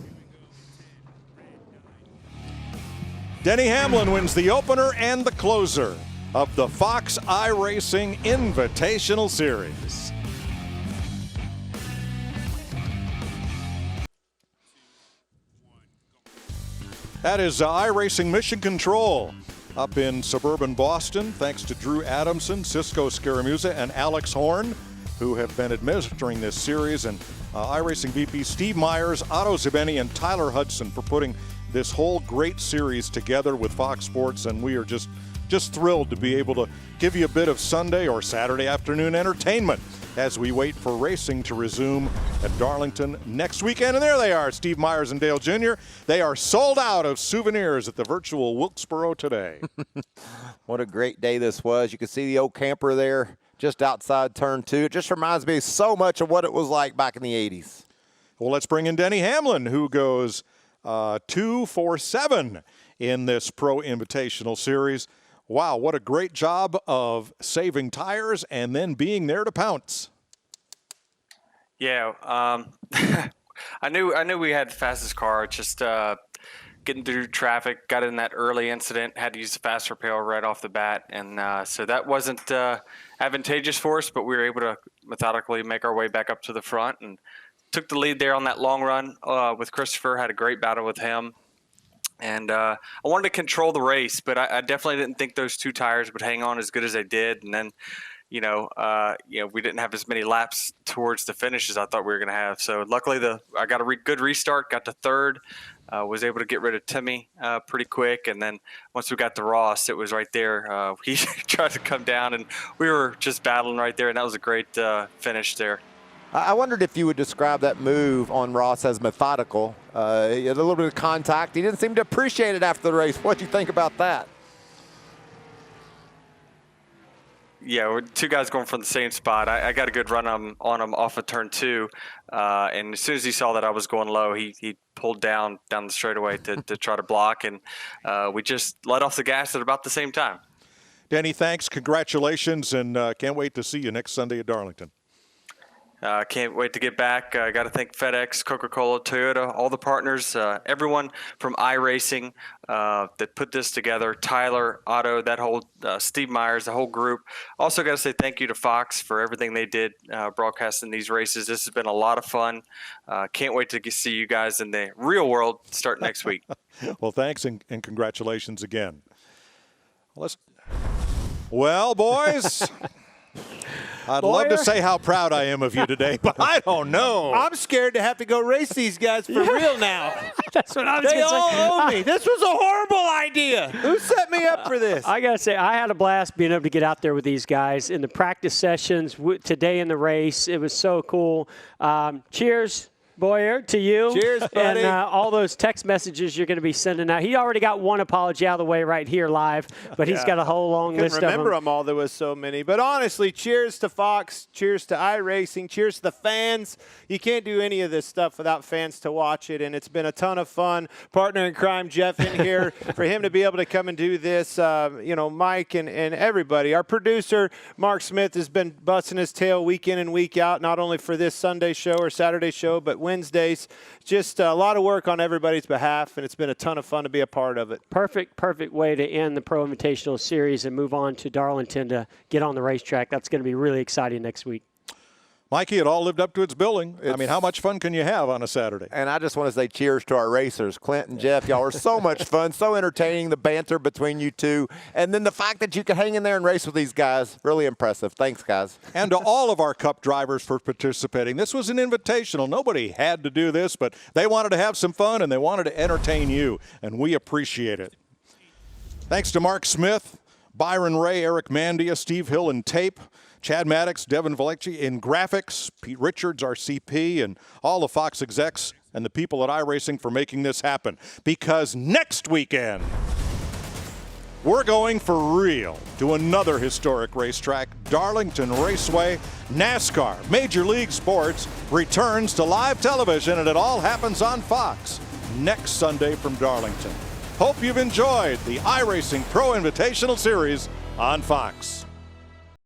S1: Denny Hamlin wins the opener and the closer of the Fox iRacing Invitational Series. That is iRacing Mission Control up in suburban Boston, thanks to Drew Adamson, Cisco Scaramuza, and Alex Horn, who have been administering this series, and iRacing VP Steve Myers, Otto Zibeni, and Tyler Hudson for putting this whole great series together with Fox Sports, and we are just thrilled to be able to give you a bit of Sunday or Saturday afternoon entertainment as we wait for racing to resume at Darlington next weekend. And there they are, Steve Myers and Dale Jr. They are sold out of souvenirs at the virtual Wilkesboro today.
S2: What a great day this was. You can see the old camper there just outside turn 2. It just reminds me so much of what it was like back in the 80s.
S1: Well, let's bring in Denny Hamlin, who goes 2 for 7 in this Pro Invitational Series. Wow, what a great job of saving tires and then being there to pounce.
S16: Yeah, I knew we had the fastest car. Just getting through traffic, got in that early incident, had to use the fast repair right off the bat, and so that wasn't advantageous for us, but we were able to methodically make our way back up to the front and took the lead there on that long run with Christopher. Had a great battle with him. And I wanted to control the race, but I definitely didn't think those two tires would hang on as good as they did. And then, we didn't have as many laps towards the finish as I thought we were going to have. So luckily, I got a good restart, got to third, was able to get rid of Timmy pretty quick. And then once we got to Ross, it was right there. He tried to come down, and we were just battling right there. And that was a great finish there.
S2: I wondered if you would describe that move on Ross as methodical. He had a little bit of contact. He didn't seem to appreciate it after the race. What do you think about that?
S16: Yeah, we're two guys going from the same spot. I got a good run on him off of turn 2. And as soon as he saw that I was going low, he pulled down the straightaway to try to block. And we just let off the gas at about the same time.
S1: Denny, thanks. Congratulations. And can't wait to see you next Sunday at Darlington.
S16: Can't wait to get back. I got to thank FedEx, Coca-Cola, Toyota, all the partners, everyone from iRacing that put this together. Tyler, Otto, that whole Steve Myers, the whole group. Also got to say thank you to Fox for everything they did broadcasting these races. This has been a lot of fun. Can't wait to see you guys in the real world start next week.
S1: Well, thanks and congratulations again. Well, boys. I'd love to say how proud I am of you today, but I don't know.
S4: I'm scared to have to go race these guys for real now.
S3: That's what I was going to say.
S4: They all owe me. This was a horrible idea. Who set me up for this?
S3: I got to say, I had a blast being able to get out there with these guys in the practice sessions today in the race. It was so cool. Cheers. Boyer, to you.
S4: Cheers, buddy.
S3: And all those text messages you're going to be sending out. He already got one apology out of the way right here live, but he's got a whole long list of them.
S4: Remember them all. There was so many. But honestly, cheers to Fox. Cheers to iRacing. Cheers to the fans. You can't do any of this stuff without fans to watch it, and it's been a ton of fun. Partner in crime, Jeff, in here. For him to be able to come and do this, Mike and everybody. Our producer, Mark Smith, has been busting his tail week in and week out, not only for this Sunday show or Saturday show, but Wednesdays. Just a lot of work on everybody's behalf, and it's been a ton of fun to be a part of it.
S3: Perfect way to end the Pro Invitational Series and move on to Darlington to get on the racetrack. That's going to be really exciting next week.
S1: Mikey, it all lived up to its billing. I mean, how much fun can you have on a Saturday?
S2: And I just want to say cheers to our racers. Clint and Jeff, y'all are so much fun, so entertaining, the banter between you two. And then the fact that you can hang in there and race with these guys, really impressive. Thanks, guys.
S1: And to all of our Cup drivers for participating. This was an invitational. Nobody had to do this, but they wanted to have some fun, and they wanted to entertain you, and we appreciate it. Thanks to Mark Smith, Byron Ray, Eric Mandia, Steve Hill in tape, Chad Maddox, Devin Valecki in graphics, Pete Richards, our CP, and all the Fox execs and the people at iRacing for making this happen. Because next weekend, we're going for real to another historic racetrack, Darlington Raceway. NASCAR, Major League Sports, returns to live television, and it all happens on Fox next Sunday from Darlington. Hope you've enjoyed the iRacing Pro Invitational Series on Fox.